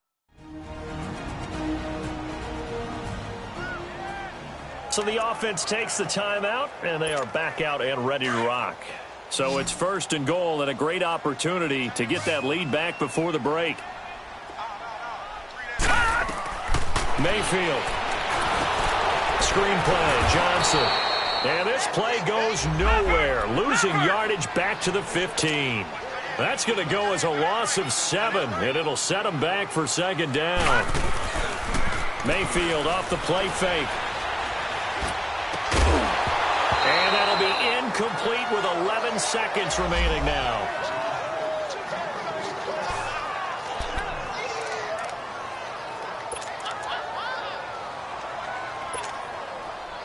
So the offense takes the timeout, and they are back out and ready to rock. So it's 1st and goal, and a great opportunity to get that lead back before the break. Mayfield. Screenplay, Johnson. And this play goes nowhere, losing yardage back to the 15. That's going to go as a loss of 7, and it'll set them back for 2nd down. Mayfield off the play fake. And that'll be incomplete with 11 seconds remaining now.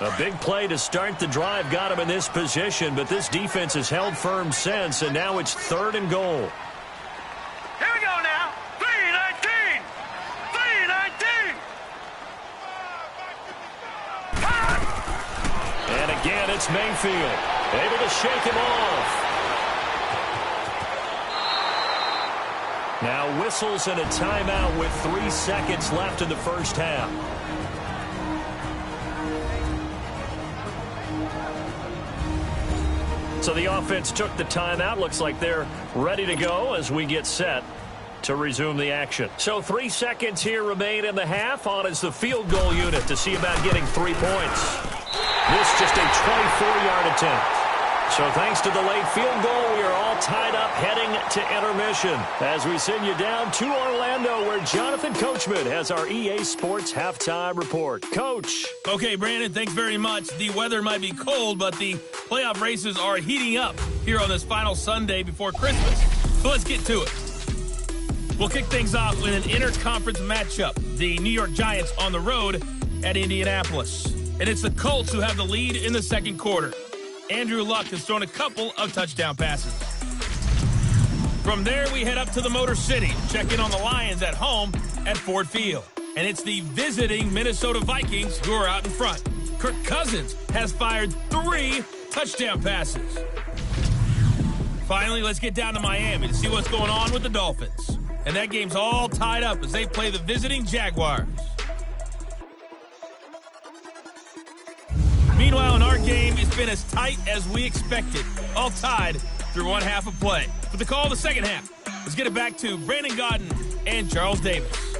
A big play to start the drive got him in this position, but this defense has held firm since, and now it's 3rd and goal. Here we go now. 3-19. 3-19. And again, it's Mayfield, able to shake him off. Now whistles and a timeout with 3 seconds left in the first half. So the offense took the timeout. Looks like they're ready to go as we get set to resume the action. So 3 seconds here remain in the half. On is the field goal unit to see about getting 3 points. This just a 24-yard attempt. So thanks to the late field goal, we are all tied up heading to intermission as we send you down to Orlando, where Jonathan Coachman has our EA Sports halftime report. Coach. Okay, Brandon, thanks very much. The weather might be cold, but the playoff races are heating up here on this final Sunday before Christmas. So let's get to it. We'll kick things off with an interconference matchup. The New York Giants on the road at Indianapolis. And it's the Colts who have the lead in the second quarter. Andrew Luck has thrown a couple of touchdown passes. From there, we head up to the Motor City, check in on the Lions at home at Ford Field. And it's the visiting Minnesota Vikings who are out in front. Kirk Cousins has fired 3 touchdown passes. Finally, let's get down to Miami to see what's going on with the Dolphins. And that game's all tied up as they play the visiting Jaguars. Meanwhile, in our game, it's been as tight as we expected. All tied through one half of play. For the call of the second half, let's get it back to Brandon Gaudin and Charles Davis.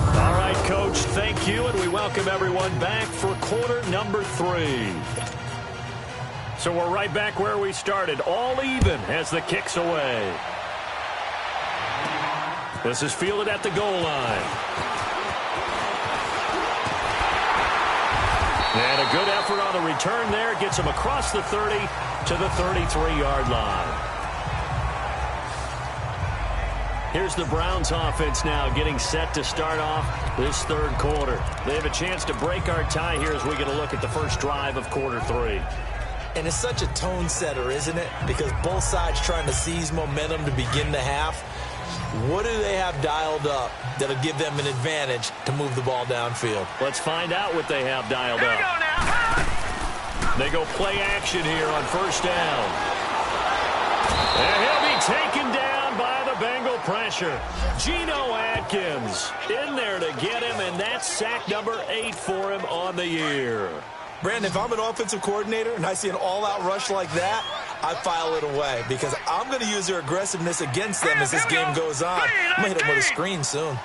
All right, Coach, thank you, and we welcome everyone back for quarter number 3. So we're right back where we started, all even as the kick's away. This is fielded at the goal line. And a good effort on the return there. Gets him across the 30 to the 33-yard line. Here's the Browns offense now getting set to start off this third quarter. They have a chance to break our tie here as we get a look at the first drive of quarter 3. And it's such a tone setter, isn't it? Because both sides trying to seize momentum to begin the half. What do they have dialed up that'll give them an advantage to move the ball downfield? Let's find out what they have dialed up. They go play action here on first down. And he'll be taken down by the Bengal pressure. Geno Atkins in there to get him, and that's sack number 8 for him on the year. Brandon, if I'm an offensive coordinator and I see an all-out rush like that, I file it away because I'm going to use their aggressiveness against them as this game goes on. I'm going to hit them with a screen soon.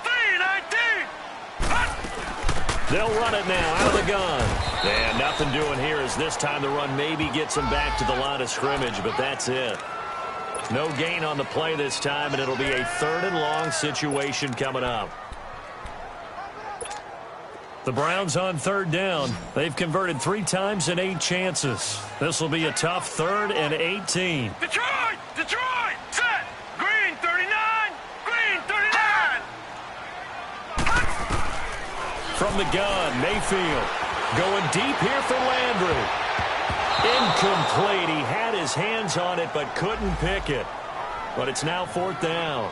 They'll run it now out of the gun. And nothing doing here as this time the run maybe gets them back to the line of scrimmage, but that's it. No gain on the play this time, and it'll be a 3rd and long situation coming up. The Browns on 3rd down. They've converted 3 times in 8 chances. This will be a tough 3rd and 18. Detroit! Detroit! Set! Green 39! Green 39! From the gun, Mayfield going deep here for Landry. Incomplete. He had his hands on it but couldn't pick it. But it's now 4th down.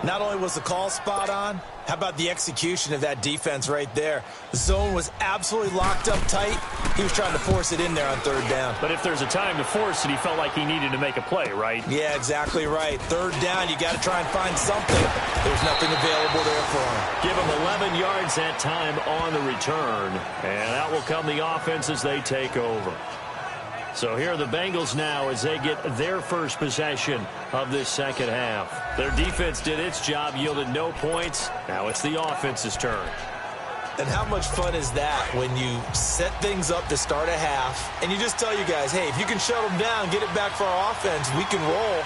Not only was the call spot on, how about the execution of that defense right there? The zone was absolutely locked up tight. He was trying to force it in there on 3rd down. But if there's a time to force it, he felt like he needed to make a play, right? Yeah, exactly right. 3rd down, you got to try and find something. There's nothing available there for him. Give him 11 yards that time on the return. And out will come the offense as they take over. So here are the Bengals now as they get their first possession of this second half. Their defense did its job, yielded no points. Now it's the offense's turn. And how much fun is that when you set things up to start a half and you just tell you guys, hey, if you can shut them down, get it back for our offense, we can roll.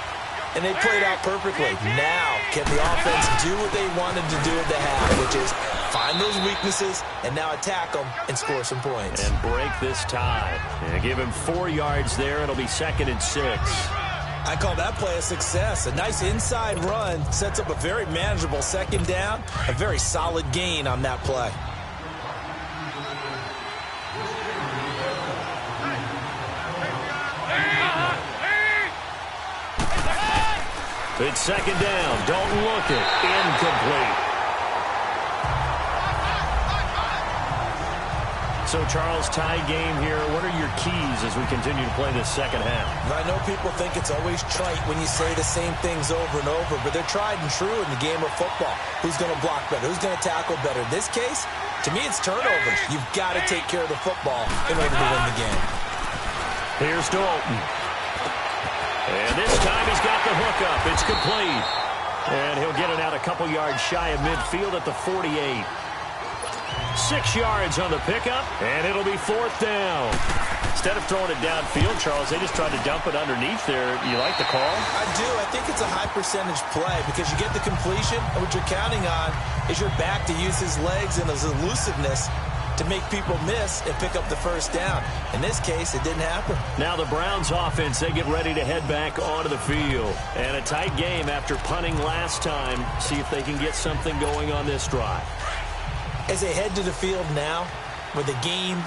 And they played out perfectly. Now, can the offense do what they wanted to do at the half, which is find those weaknesses and now attack them and score some points. And break this tie. And give him 4 yards there. It'll be 2nd and 6. I call that play a success. A nice inside run sets up a very manageable 2nd down. A very solid gain on that play. It's 2nd down. Don't look it. Incomplete. So, Charles, tie game here. What are your keys as we continue to play this second half? I know people think it's always trite when you say the same things over and over, but they're tried and true in the game of football. Who's going to block better? Who's going to tackle better? In this case, to me, it's turnovers. You've got to take care of the football in order to win the game. Here's Dalton. And this time he's got the hookup. It's complete. And he'll get it out a couple yards shy of midfield at the 48. 6 yards on the pickup, and it'll be 4th down. Instead of throwing it downfield, Charles, they just tried to dump it underneath there. You like the call? I do. I think it's a high-percentage play because you get the completion, and what you're counting on is your back to use his legs and his elusiveness to make people miss and pick up the 1st down. In this case, it didn't happen. Now the Browns offense, they get ready to head back onto the field. And a tight game after punting last time. See if they can get something going on this drive. As they head to the field now, with the game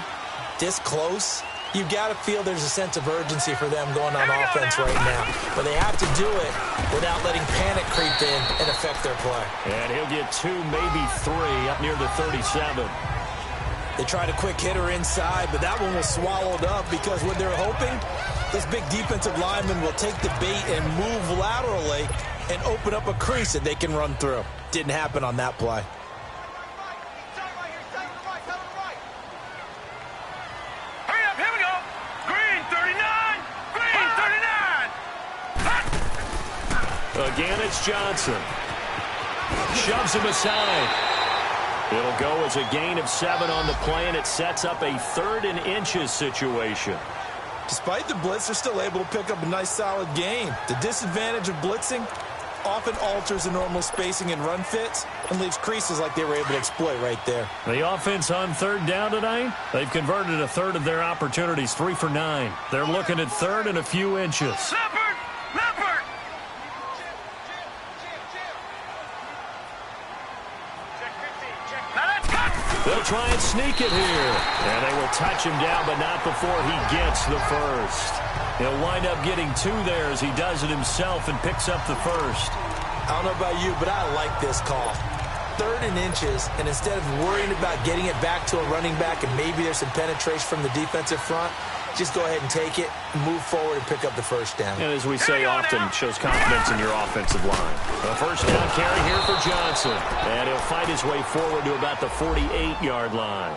this close, you've got to feel there's a sense of urgency for them going on offense right now. But they have to do it without letting panic creep in and affect their play. And he'll get 2, maybe 3 up near the 37. They tried a quick hitter inside, but that one was swallowed up because what they're hoping, this big defensive lineman will take the bait and move laterally and open up a crease that they can run through. Didn't happen on that play. Hurry up, here we go. Green 39, green 39. Again, it's Johnson. Shoves him aside. It'll go as a gain of 7 on the play, and it sets up a 3rd and inches situation. Despite the blitz, they're still able to pick up a nice, solid gain. The disadvantage of blitzing often alters the normal spacing and run fits and leaves creases like they were able to exploit right there. The offense on 3rd down tonight, they've converted a 1/3 of their opportunities, 3 for 9. They're looking at 3rd and a few inches. Leopard, leopard. They'll try and sneak it here. And they will touch him down, but not before he gets the 1st. He'll wind up getting 2 there as he does it himself and picks up the 1st. I don't know about you, but I like this call. 3rd and inches, and instead of worrying about getting it back to a running back and maybe there's some penetration from the defensive front, just go ahead and take it, move forward, and pick up the 1st down. And as we say often, shows confidence in your offensive line. A 1st down carry here for Johnson. And he'll fight his way forward to about the 48-yard line.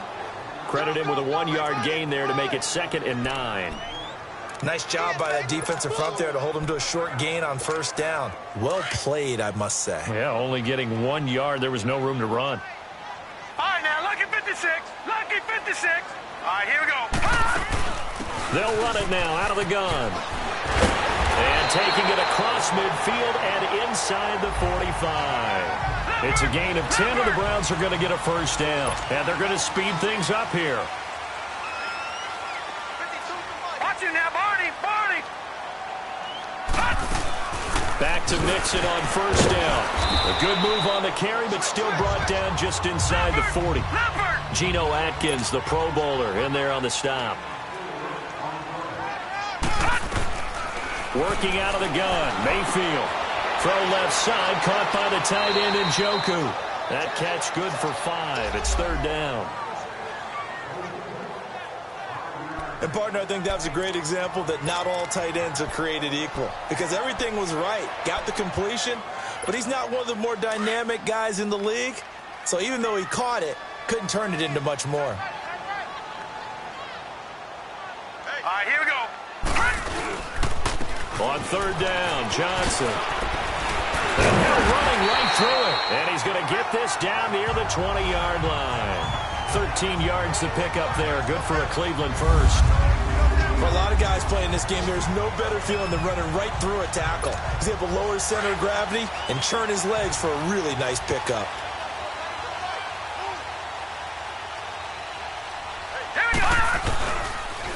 Credit him with a 1-yard gain there to make it 2nd and 9. Nice job by that defensive front there to hold him to a short gain on 1st down. Well played, I must say. Yeah, only getting 1 yard. There was no room to run. All right, now, lucky 56. Lucky 56. All right, here we go. They'll run it now out of the gun. And taking it across midfield and inside the 45. It's a gain of 10, and the Browns are going to get a 1st down. And they're going to speed things up here. Watch it now, Barney. Barney. Back to Mixon on first down. A good move on the carry, but still brought down just inside the 40. Geno Atkins, the Pro Bowler, in there on the stop. Working out of the gun, Mayfield. Throw left side, caught by the tight end Njoku. That catch good for 5. It's third down. And, partner, I think that was a great example that not all tight ends are created equal. Because everything was right. Got the completion, but he's not one of the more dynamic guys in the league. So even though he caught it, couldn't turn it into much more. All right, here we go. On third down, Johnson. And they're running right through it. And he's going to get this down near the 20-yard line. 13 yards to pick up there. Good for a Cleveland first. For a lot of guys playing this game, there's no better feeling than running right through a tackle. He's able to lower his center of gravity and churn his legs for a really nice pickup.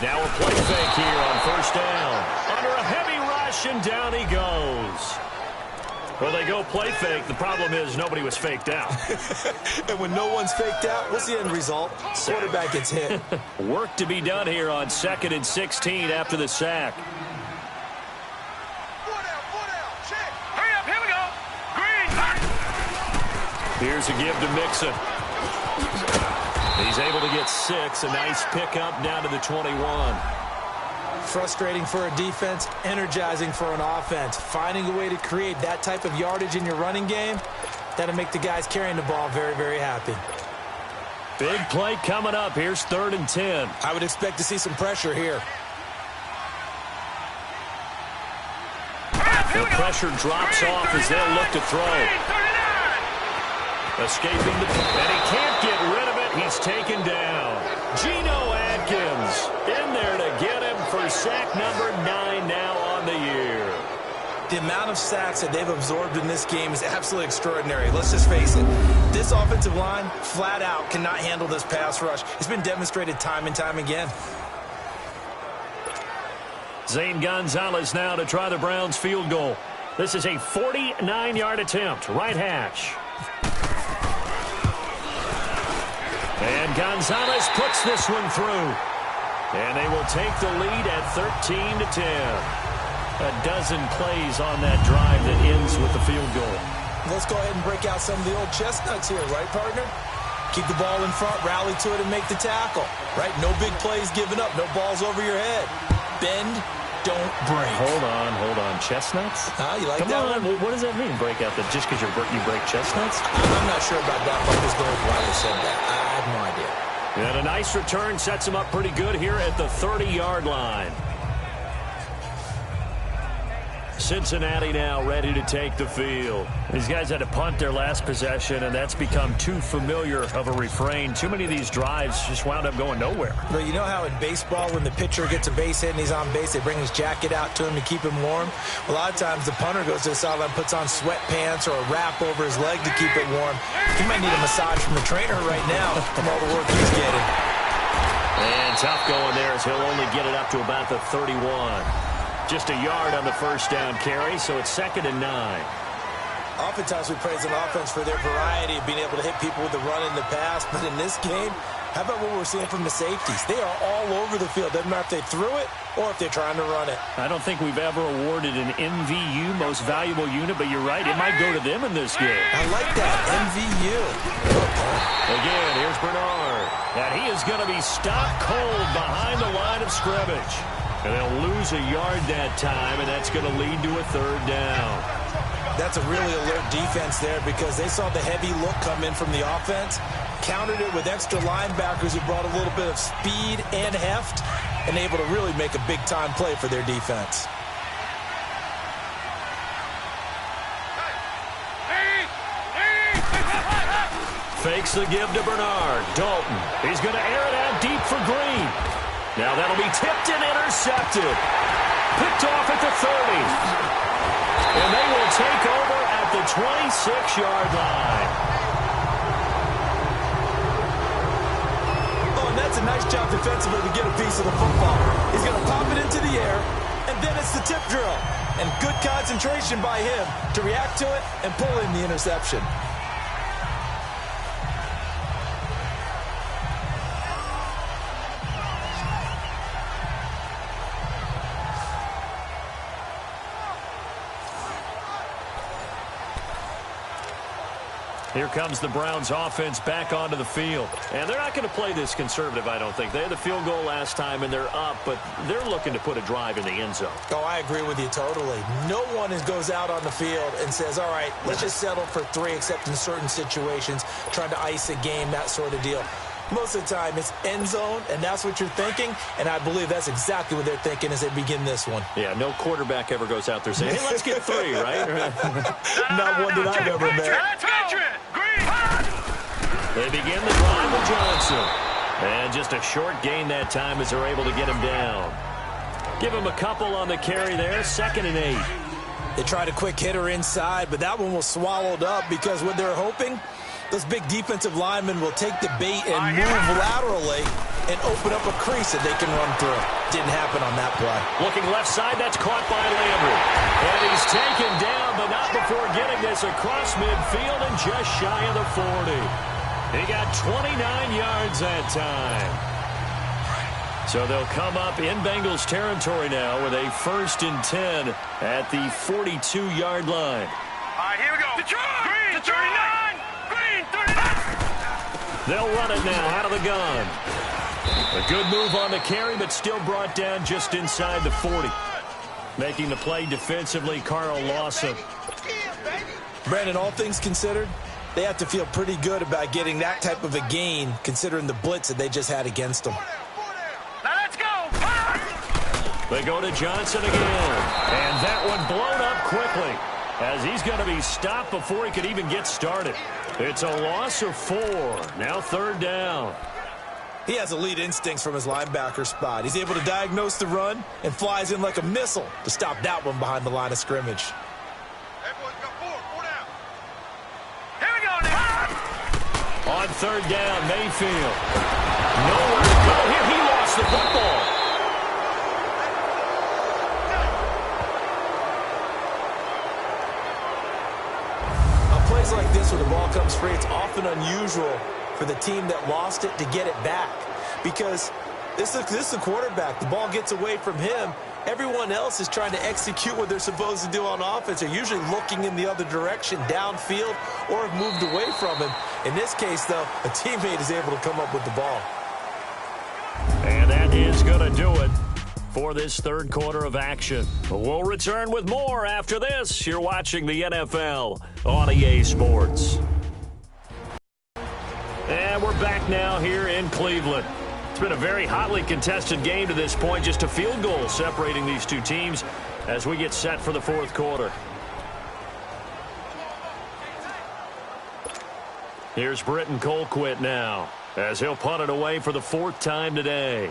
Now a play fake here on first down. Under a heavy rush, and down he goes. Well, they go play fake. The problem is nobody was faked out. And when no one's faked out, what's the end result? Quarterback gets hit. Work to be done here on 2nd and 16 after the sack. Hurry up, here we go. Green. Here's a give to Mixon. He's able to get 6. A nice pickup down to the 21. Frustrating for a defense, energizing for an offense. Finding a way to create that type of yardage in your running game, that'll make the guys carrying the ball very, very happy. Big play coming up. Here's 3rd and 10. I would expect to see some pressure here. The pressure drops off as they'll look to throw. Escaping the... And he can't get rid of it. He's taken down. Geno Atkins in there to get him for sack number 9 now on the year. The amount of sacks that they've absorbed in this game is absolutely extraordinary. Let's just face it. This offensive line, flat out, cannot handle this pass rush. It's been demonstrated time and time again. Zane Gonzalez now to try the Browns field goal. This is a 49-yard attempt. Right hash. And Gonzalez puts this one through. And they will take the lead at 13-10. A dozen plays on that drive that ends with the field goal. Let's go ahead and break out some of the old chestnuts here, right, partner? Keep the ball in front, rally to it, and make the tackle, right? No big plays given up, no balls over your head. Bend, don't break. Hold on. Chestnuts? You like Come that on, one? what does that mean, break out? That just because you break chestnuts? I'm not sure about that, but this goes why they said that. I have no idea. And a nice return sets him up pretty good here at the 30-yard line. Cincinnati now ready to take the field. These guys had to punt their last possession, and that's become too familiar of a refrain. Too many of these drives just wound up going nowhere. But you know how in baseball, when the pitcher gets a base hit and he's on base, they bring his jacket out to him to keep him warm? A lot of times the punter goes to the sideline, puts on sweatpants or a wrap over his leg to keep it warm. He might need a massage from the trainer right now from all the work he's getting. And tough going there as he'll only get it up to about the 31. Just a yard on the first down carry, so it's 2nd and 9. Oftentimes we praise an offense for their variety of being able to hit people with the run in the pass, but in this game, how about what we're seeing from the safeties? They are all over the field. Doesn't matter if they threw it or if they're trying to run it. I don't think we've ever awarded an MVU, most valuable unit, but you're right, it might go to them in this game. I like that, MVU. Again, here's Bernard. And he is going to be stopped cold behind the line of scrimmage. And they'll lose a yard that time, and that's going to lead to a 3rd down. That's a really alert defense there because they saw the heavy look come in from the offense, countered it with extra linebackers who brought a little bit of speed and heft, and able to really make a big-time play for their defense. Fakes the give to Bernard. Dalton. He's going to air it out deep for Green. Now that'll be tipped and intercepted. Picked off at the 30. And they will take over at the 26-yard line. Oh, and that's a nice job defensively to get a piece of the football. He's going to pop it into the air, and then it's the tip drill. and good concentration by him to react to it and pull in the interception. Here comes the Browns offense back onto the field. And they're not going to play this conservative, I don't think. They had the field goal last time, and they're up, but they're looking to put a drive in the end zone. Oh, I agree with you totally. No one goes out on the field and says, all right, let's just settle for 3, except in certain situations, trying to ice a game, that sort of deal. Most of the time, it's end zone, and that's what you're thinking, and I believe that's exactly what they're thinking as they begin this one. Yeah, no quarterback ever goes out there saying, hey, let's get 3, right? Not one that I've ever met. They begin the drive with Johnson. And just a short gain that time as they're able to get him down. Give him a couple on the carry there, 2nd and 8. They tried a quick hitter inside, but that one was swallowed up because what they're hoping, those big defensive linemen will take the bait and move laterally and open up a crease that they can run through. Didn't happen on that play. Looking left side, that's caught by Landry. And he's taken down, but not before getting this across midfield and just shy of the 40. He got 29 yards that time. So they'll come up in Bengals territory now with a 1st and 10 at the 42-yard line. All right, here we go. Green, 39. Green, 39. They'll run it now out of the gun. A good move on the carry, but still brought down just inside the 40. Making the play defensively, Carl Lawson. Brandon, all things considered, they have to feel pretty good about getting that type of a gain, considering the blitz that they just had against them. Now let's go. They go to Johnson again. And that one blown up quickly as he's going to be stopped before he could even get started. It's a loss of 4. Now 3rd down. He has elite instincts from his linebacker spot. He's able to diagnose the run and flies in like a missile to stop that one behind the line of scrimmage. On 3rd down, Mayfield. Nowhere to go here. He lost the football. On plays like this where the ball comes free, it's often unusual for the team that lost it to get it back. Because this is the quarterback. The ball gets away from him. Everyone else is trying to execute what they're supposed to do on offense. They're usually looking in the other direction, downfield, or have moved away from him. In this case, though, a teammate is able to come up with the ball. And that is going to do it for this 3rd quarter of action. We'll return with more after this. You're watching the NFL on EA Sports. And we're back now here in Cleveland. It's been a very hotly contested game to this point. Just a field goal separating these two teams as we get set for the 4th quarter. Here's Britton Colquitt now as he'll punt it away for the 4th time today.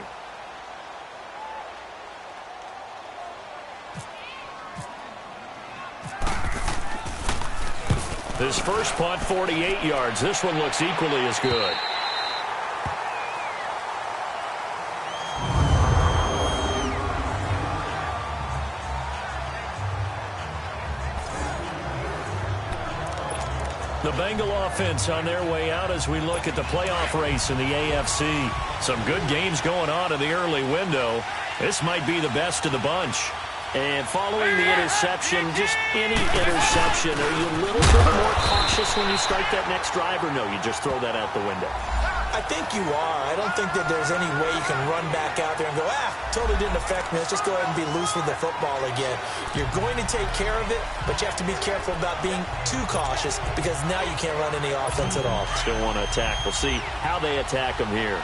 This first punt, 48 yards. This one looks equally as good. The Bengal offense on their way out as we look at the playoff race in the AFC. Some good games going on in the early window. This might be the best of the bunch. And following the interception, just any interception, are you a little bit more cautious when you start that next drive, or no, you just throw that out the window? I think you are. I don't think that there's any way you can run back out there and go, totally didn't affect me. Let's just go ahead and be loose with the football again. You're going to take care of it, but you have to be careful about being too cautious because now you can't run any offense at all. Still want to attack. We'll see how they attack them here.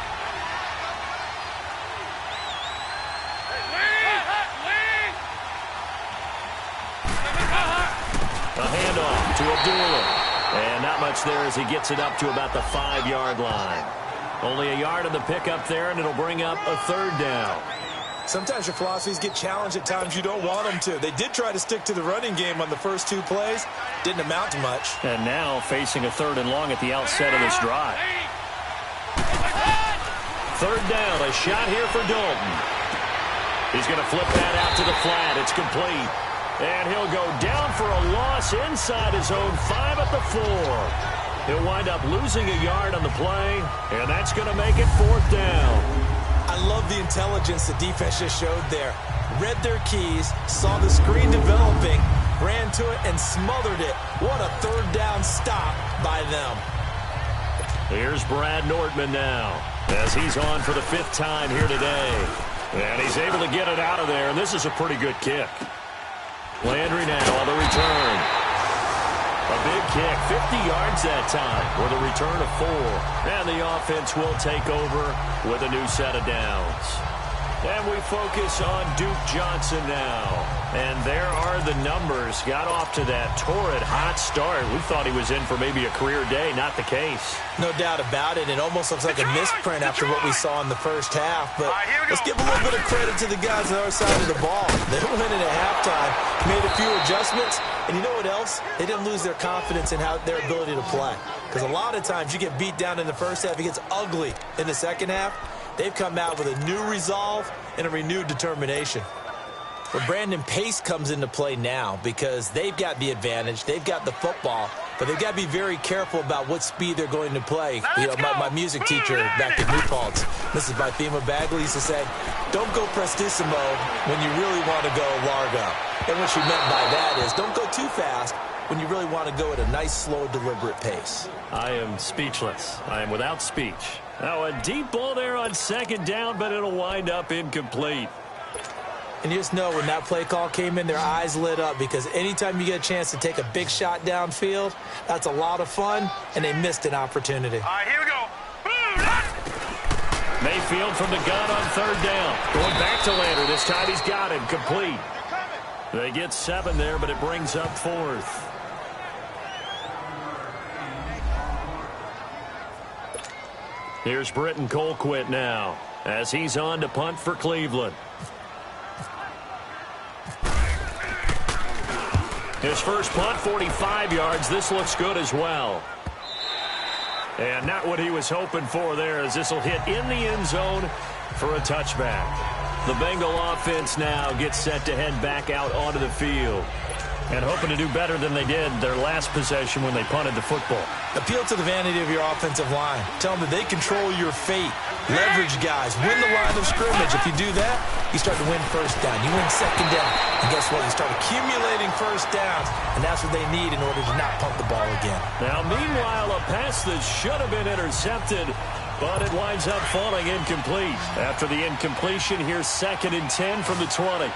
A handoff to Abdullah. And not much there as he gets it up to about the 5-yard line. Only a yard on the pickup there, and it'll bring up a 3rd down. Sometimes your philosophies get challenged at times you don't want them to. They did try to stick to the running game on the first 2 plays. Didn't amount to much. And now facing a 3rd and long at the outset of this drive. 3rd down, a shot here for Dalton. He's going to flip that out to the flat. It's complete. And he'll go down for a loss inside his own 5 at the 4. He'll wind up losing a yard on the play, and that's going to make it 4th down. I love the intelligence the defense just showed there. Read their keys, saw the screen developing, ran to it, and smothered it. What a 3rd down stop by them. Here's Brad Nordman now, as he's on for the 5th time here today. And he's able to get it out of there, and this is a pretty good kick. Landry now on the return. A big kick, 50 yards that time with a return of 4. And the offense will take over with a new set of downs. And we focus on Duke Johnson now. And there are the numbers. Got off to that torrid hot start. We thought he was in for maybe a career day. Not the case. No doubt about it. It almost looks like a misprint after what we saw in the first half. But let's give a little bit of credit to the guys on the other side of the ball. They went in at halftime, made a few adjustments. And you know what else? They didn't lose their confidence in their ability to play. Because a lot of times you get beat down in the first half. It gets ugly in the second half. They've come out with a new resolve and a renewed determination. But Brandon Pace comes into play now because they've got the advantage. They've got the football, but they've got to be very careful about what speed they're going to play. You know, my music teacher back at New Paltz, Mrs. Bythema Bagley, used to say, don't go prestissimo when you really want to go largo. And what she meant by that is don't go too fast when you really want to go at a nice, slow, deliberate pace. I am speechless. I am without speech. Now a deep ball there on 2nd down, but it'll wind up incomplete. And you just know when that play call came in, their eyes lit up because anytime you get a chance to take a big shot downfield, that's a lot of fun, and they missed an opportunity. All right, here we go. Mayfield from the gun on 3rd down. Going back to Landry. This time he's got him complete. They get 7 there, but it brings up 4th. Here's Britton Colquitt now as he's on to punt for Cleveland. His first punt, 45 yards. This looks good as well. And not what he was hoping for there, as this will hit in the end zone for a touchback. The Bengal offense now gets set to head back out onto the field, and hoping to do better than they did their last possession when they punted the football. Appeal to the vanity of your offensive line. Tell them that they control your fate. Leverage guys. Win the line of scrimmage. If you do that, you start to win 1st down. You win 2nd down. And guess what? You start accumulating 1st downs, and that's what they need in order to not punt the ball again. Now, meanwhile, a pass that should have been intercepted, but it winds up falling incomplete. After the incompletion, here's 2nd and 10 from the 20.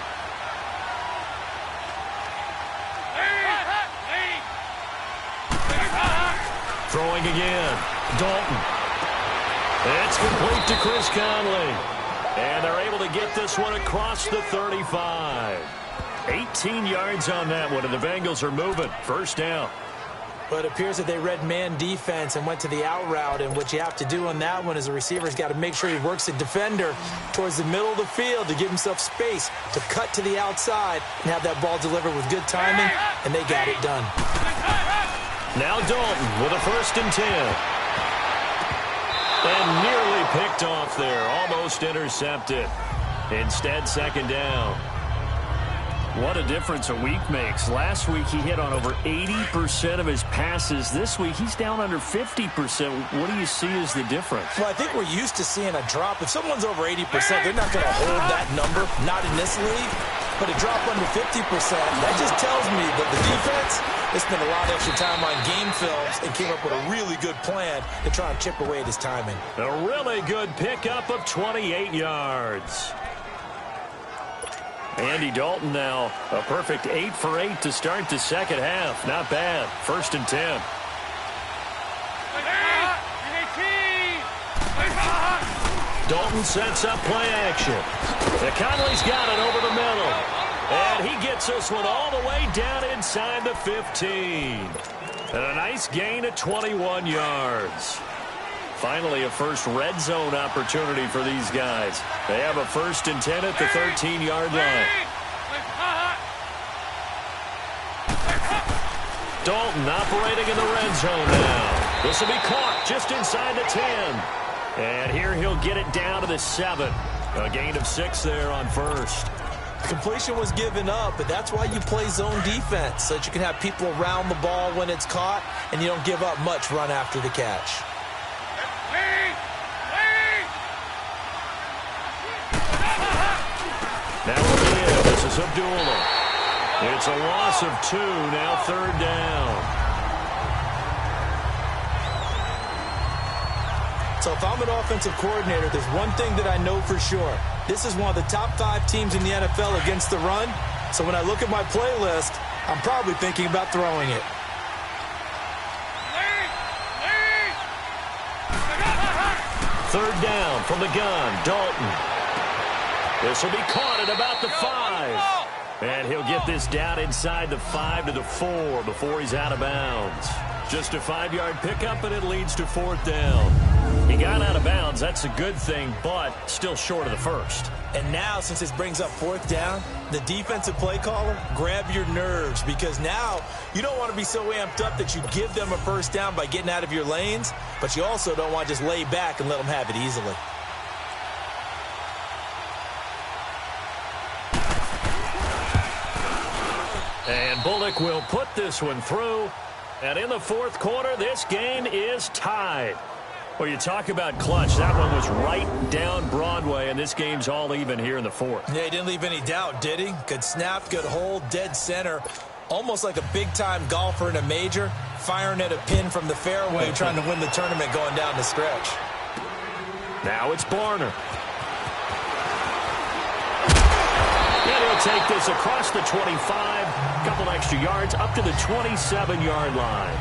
Throwing again. Dalton. It's complete to Chris Conley. And they're able to get this one across the 35. 18 yards on that one, and the Bengals are moving. 1st down. But it appears that they read man defense and went to the out route. And what you have to do on that one is the receiver's got to make sure he works the defender towards the middle of the field to give himself space to cut to the outside and have that ball delivered with good timing, and they got it done. Now Dalton with a 1st and 10. And nearly picked off there. Almost intercepted. Instead, 2nd down. What a difference a week makes. Last week, he hit on over 80% of his passes. This week, he's down under 50%. What do you see as the difference? Well, I think we're used to seeing a drop. If someone's over 80%, they're not going to hold that number, not in this league. But a drop under 50%, that just tells me that the defense, they spent a lot of extra time on game films and came up with a really good plan to try and chip away at his timing. A really good pickup of 28 yards. Andy Dalton now, a perfect 8 for 8 to start the 2nd half. Not bad. 1st and 10. Dalton sets up play action. Conley's got it over the middle. And he gets this one all the way down inside the 15. And a nice gain of 21 yards. Finally, a first red zone opportunity for these guys. They have a 1st and 10 at the 13-yard line. Dalton operating in the red zone now. This will be caught just inside the 10. And here he'll get it down to the 7. A gain of 6 there on 1st. Completion was given up, but that's why you play zone defense, so that you can have people around the ball when it's caught, and you don't give up much run after the catch. Now again, this is Abdullah. It's a loss of 2, now 3rd down. So if I'm an offensive coordinator, there's one thing that I know for sure. This is one of the top 5 teams in the NFL against the run. So when I look at my playlist, I'm probably thinking about throwing it. Third down from the gun, Dalton. This will be caught at about the 5. And he'll get this down inside the 5 to the 4 before he's out of bounds. Just a 5-yard pickup, and it leads to 4th down. He got out of bounds. That's a good thing, but still short of the first. And now, since this brings up 4th down, the defensive play caller, grab your nerves, because now you don't want to be so amped up that you give them a first down by getting out of your lanes, but you also don't want to just lay back and let them have it easily. And Bullock will put this one through. And in the 4th quarter, this game is tied. Well, you talk about clutch. That one was right down Broadway, and this game's all even here in the 4th. Yeah, he didn't leave any doubt, did he? Good snap, good hold, dead center. Almost like a big-time golfer in a major, firing at a pin from the fairway, trying to win the tournament going down the stretch. Now it's Barner. And he'll take this across the 25, couple extra yards, up to the 27-yard line.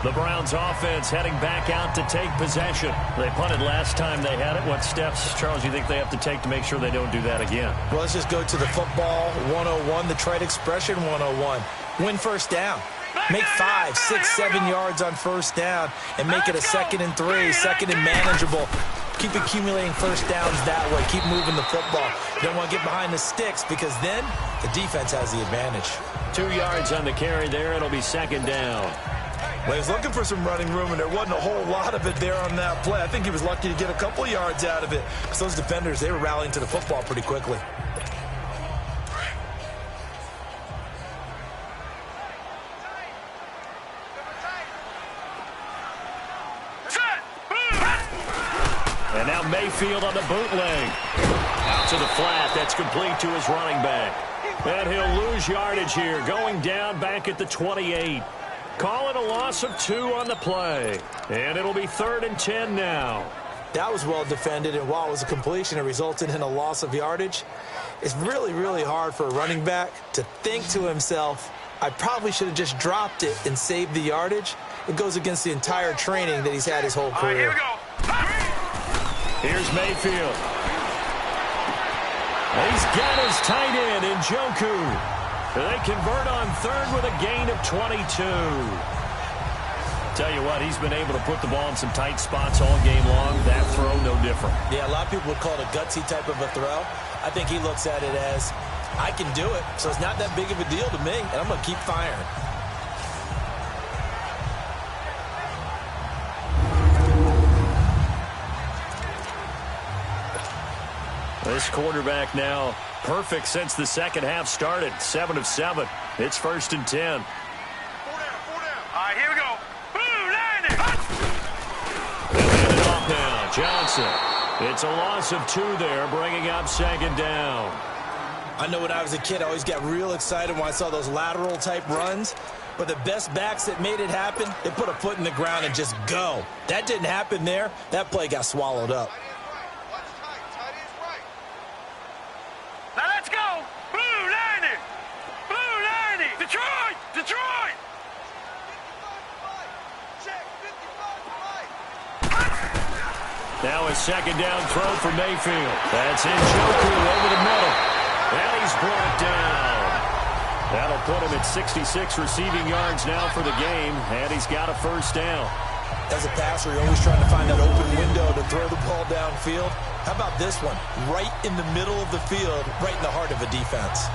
The Browns offense heading back out to take possession. They punted last time they had it. What steps, Charles, you think they have to take to make sure they don't do that again? Well, let's just go to the football 101, the trite expression 101. Win first down. Make 5, 6, 7 yards on first down and make it a 2nd and 3, 2nd and manageable. Keep accumulating first downs that way. Keep moving the football. You don't want to get behind the sticks because then the defense has the advantage. 2 yards on the carry there. It'll be 2nd down. Well, he was looking for some running room, and there wasn't a whole lot of it there on that play. I think he was lucky to get a couple yards out of it. Because those defenders, they were rallying to the football pretty quickly. And now Mayfield on the bootleg. Out to the flat. That's complete to his running back. And he'll lose yardage here, going down back at the 28. Call it a loss of 2 on the play. And it'll be 3rd and 10 now. That was well defended, and while it was a completion, it resulted in a loss of yardage. It's really, really hard for a running back to think to himself, I probably should have just dropped it and saved the yardage. It goes against the entire training that he's had his whole career. Here we go. Here's Mayfield. He's got his tight end in Njoku. They convert on 3rd with a gain of 22. Tell you what, he's been able to put the ball in some tight spots all game long. That throw, no different. Yeah, a lot of people would call it a gutsy type of a throw. I think he looks at it as, I can do it, so it's not that big of a deal to me, and I'm going to keep firing. This quarterback now perfect since the second half started. 7 of 7. It's 1st and 10. 4 down. All right, here we go. Boom, landing. They'll hand it off now. Johnson. It's a loss of 2 there, bringing up 2nd down. I know when I was a kid, I always got real excited when I saw those lateral type runs. But the best backs that made it happen, they put a foot in the ground and just go. That didn't happen there. That play got swallowed up. Now let's go. Blue landing. Blue landing. Detroit. Detroit. Now a 2nd down throw for Mayfield. That's Njoku over the middle. And he's brought down. That'll put him at 66 receiving yards now for the game. And he's got a 1st down. As a passer, you're always trying to find that open window to throw the ball downfield. How about this one? Right in the middle of the field, right in the heart of a defense.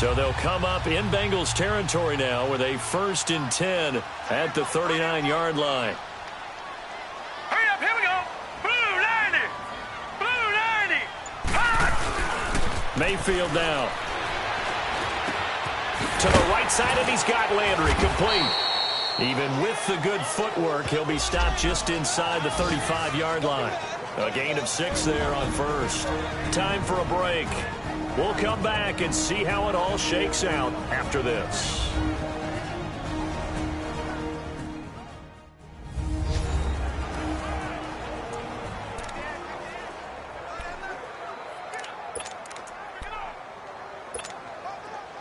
So they'll come up in Bengals territory now with a 1st and 10 at the 39-yard line. Hurry up, here we go. Blue 90. Blue 90. Hot. Mayfield now. To the right side, and he's got Landry complete. Even with the good footwork, he'll be stopped just inside the 35-yard line. A gain of 6 there on 1st. Time for a break. We'll come back and see how it all shakes out after this.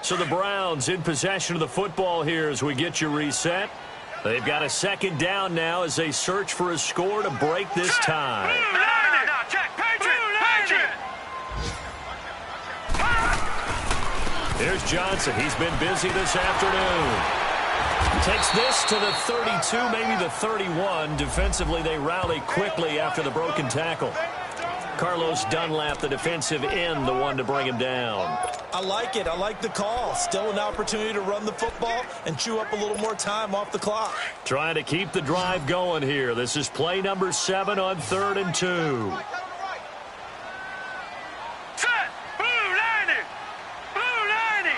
So the Browns in possession of the football here as we get you reset. They've got a 2nd down now as they search for a score to break this tie. No, check. Patriot. Here's Johnson. He's been busy this afternoon. Takes this to the 32, maybe the 31. Defensively, they rally quickly after the broken tackle. Carlos Dunlap, the defensive end, the one to bring him down. I like it. I like the call. Still an opportunity to run the football and chew up a little more time off the clock. Trying to keep the drive going here. This is play number 7 on 3rd and 2. Set. Blue 90. Blue 90.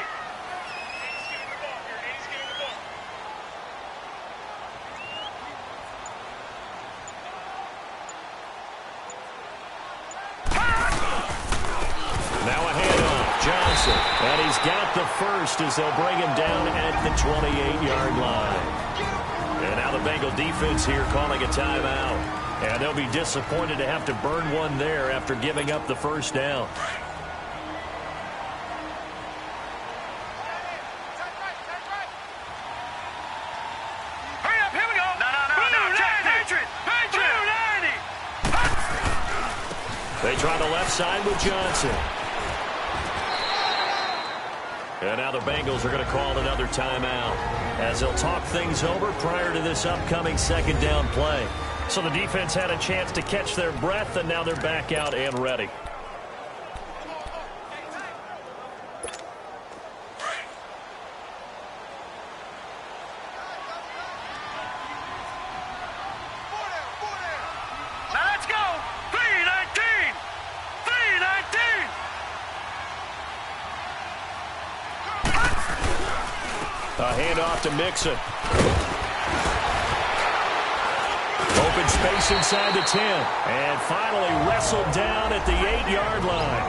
Now a handoff. Johnson. And he's got the 1st as they'll bring him down at the 28-yard line. And now the Bengal defense here calling a timeout. And they'll be disappointed to have to burn one there after giving up the 1st down. Hurry up, here we go. No. Check. Patriot. Blue 90. They try the left side with Johnson. And now the Bengals are going to call another timeout as they'll talk things over prior to this upcoming 2nd down play. So the defense had a chance to catch their breath, and now they're back out and ready. Now let's go. 319. 319. A handoff to Mixon. Open space inside the 10. And finally wrestled down at the 8-yard line.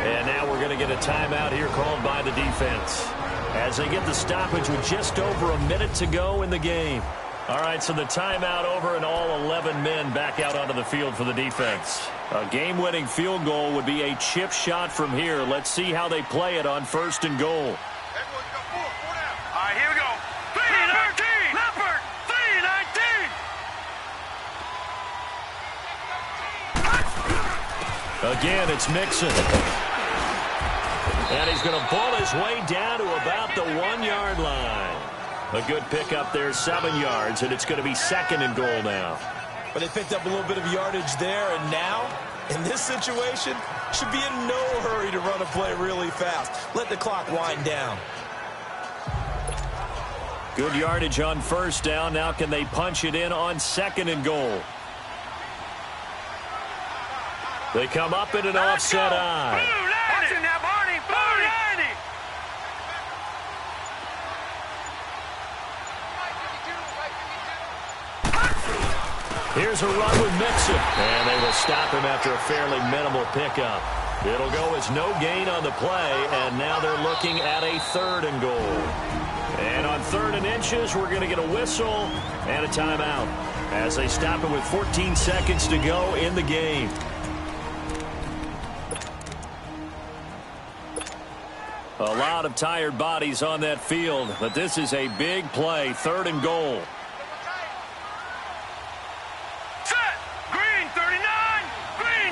And now we're going to get a timeout here called by the defense as they get the stoppage with just over a minute to go in the game. All right, so the timeout over and all 11 men back out onto the field for the defense. A game-winning field goal would be a chip shot from here. Let's see how they play it on 1st and goal. All right, here we go. 319. Leopard. 319. Again, it's Mixon. And he's going to pull his way down to about the 1-yard line. A good pickup there, 7 yards, and it's going to be 2nd and goal now. But they picked up a little bit of yardage there, and now, in this situation, should be in no hurry to run a play really fast. Let the clock wind down. Good yardage on 1st down. Now can they punch it in on 2nd and goal? They come up in an offset eye. Blue 90. Now, Barney. Blue 90. Here's a run with Mixon. And they will stop him after a fairly minimal pickup. It'll go as no gain on the play, and now they're looking at a 3rd and goal. And on 3rd and inches, we're going to get a whistle and a timeout as they stop it with 14 seconds to go in the game. A lot of tired bodies on that field, but this is a big play, 3rd and goal. Set. Green 39. Green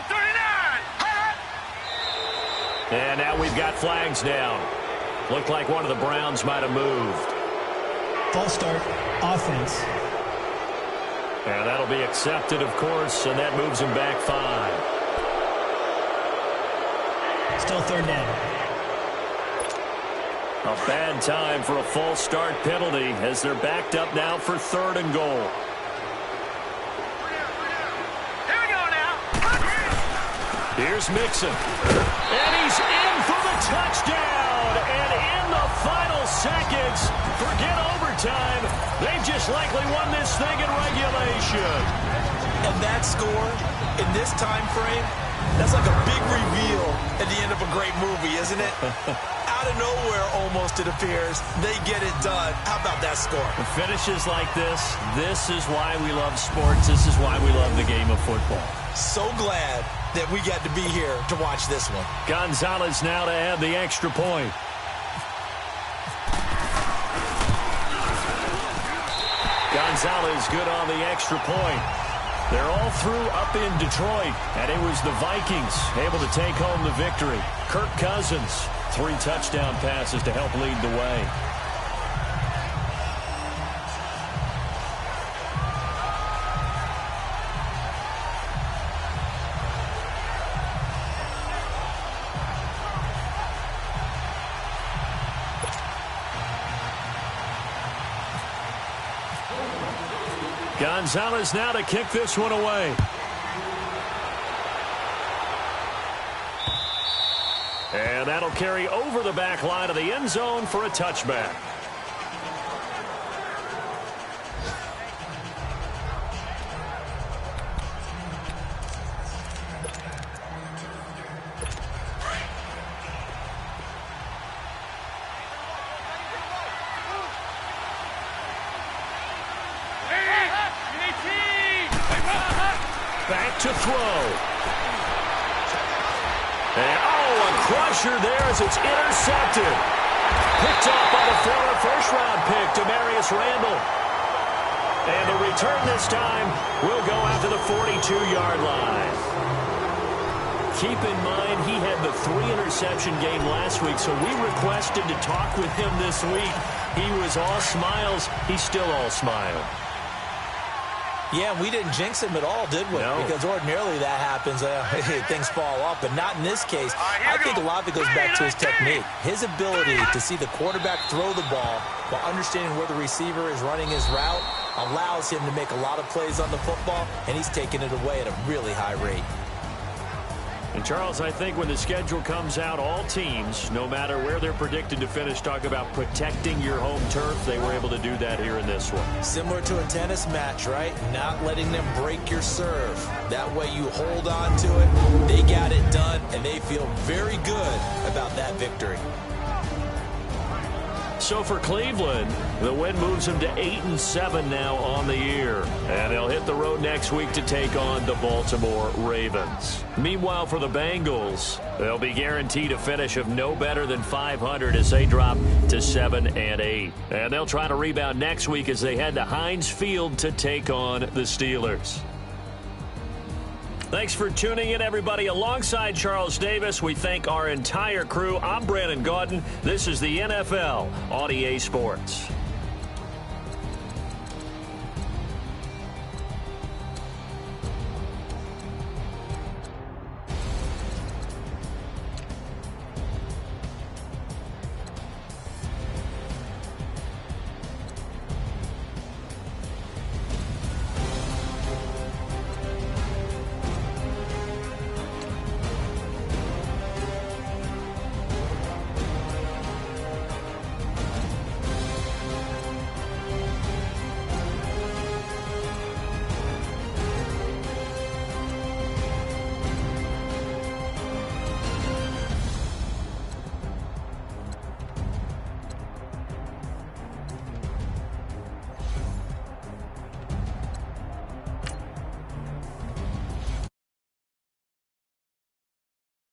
39. And now we've got flags down. Looked like one of the Browns might have moved. False start, offense. And that'll be accepted, of course, and that moves him back 5. Still 3rd down. A bad time for a false start penalty as they're backed up now for 3rd and goal. Here we go now. Here's Mixon. And he's in for the touchdown. And in the final seconds, forget overtime. They've just likely won this thing in regulation. And that score in this time frame, that's like a big reveal at the end of a great movie, isn't it? Out of nowhere, almost, it appears, they get it done. How about that score? The finishes like this is why we love sports. This is why we love the game of football. So glad that we got to be here to watch this one. Gonzalez now to add the extra point. Gonzalez good on the extra point. They're all through up in Detroit, and it was the Vikings able to take home the victory. Kirk Cousins, 3 touchdown passes to help lead the way. Gonzalez now to kick this one away. And that'll carry over the back line of the end zone for a touchback. Back to throw. And, a crusher there as it's intercepted. Picked off by the former first-round pick, Demarius Randall. And the return this time will go after the 42-yard line. Keep in mind, he had the 3-interception game last week, so we requested to talk with him this week. He was all smiles. He's still all smile. Yeah, we didn't jinx him at all, did we? No. Because ordinarily that happens. Things fall off, but not in this case. I think a lot of it goes back to his technique. His ability to see the quarterback throw the ball while understanding where the receiver is running his route allows him to make a lot of plays on the football, and he's taking it away at a really high rate. And, Charles, I think when the schedule comes out, all teams, no matter where they're predicted to finish, talk about protecting your home turf. They were able to do that here in this one. Similar to a tennis match, right? Not letting them break your serve. That way you hold on to it. They got it done, and they feel very good about that victory. So for Cleveland, the win moves them to 8-7 now on the year. And they'll hit the road next week to take on the Baltimore Ravens. Meanwhile, for the Bengals, they'll be guaranteed a finish of no better than 500 as they drop to 7-8. And they'll try to rebound next week as they head to Heinz Field to take on the Steelers. Thanks for tuning in, everybody. Alongside Charles Davis, we thank our entire crew. I'm Brandon Gaudin. This is the NFL on EA Sports.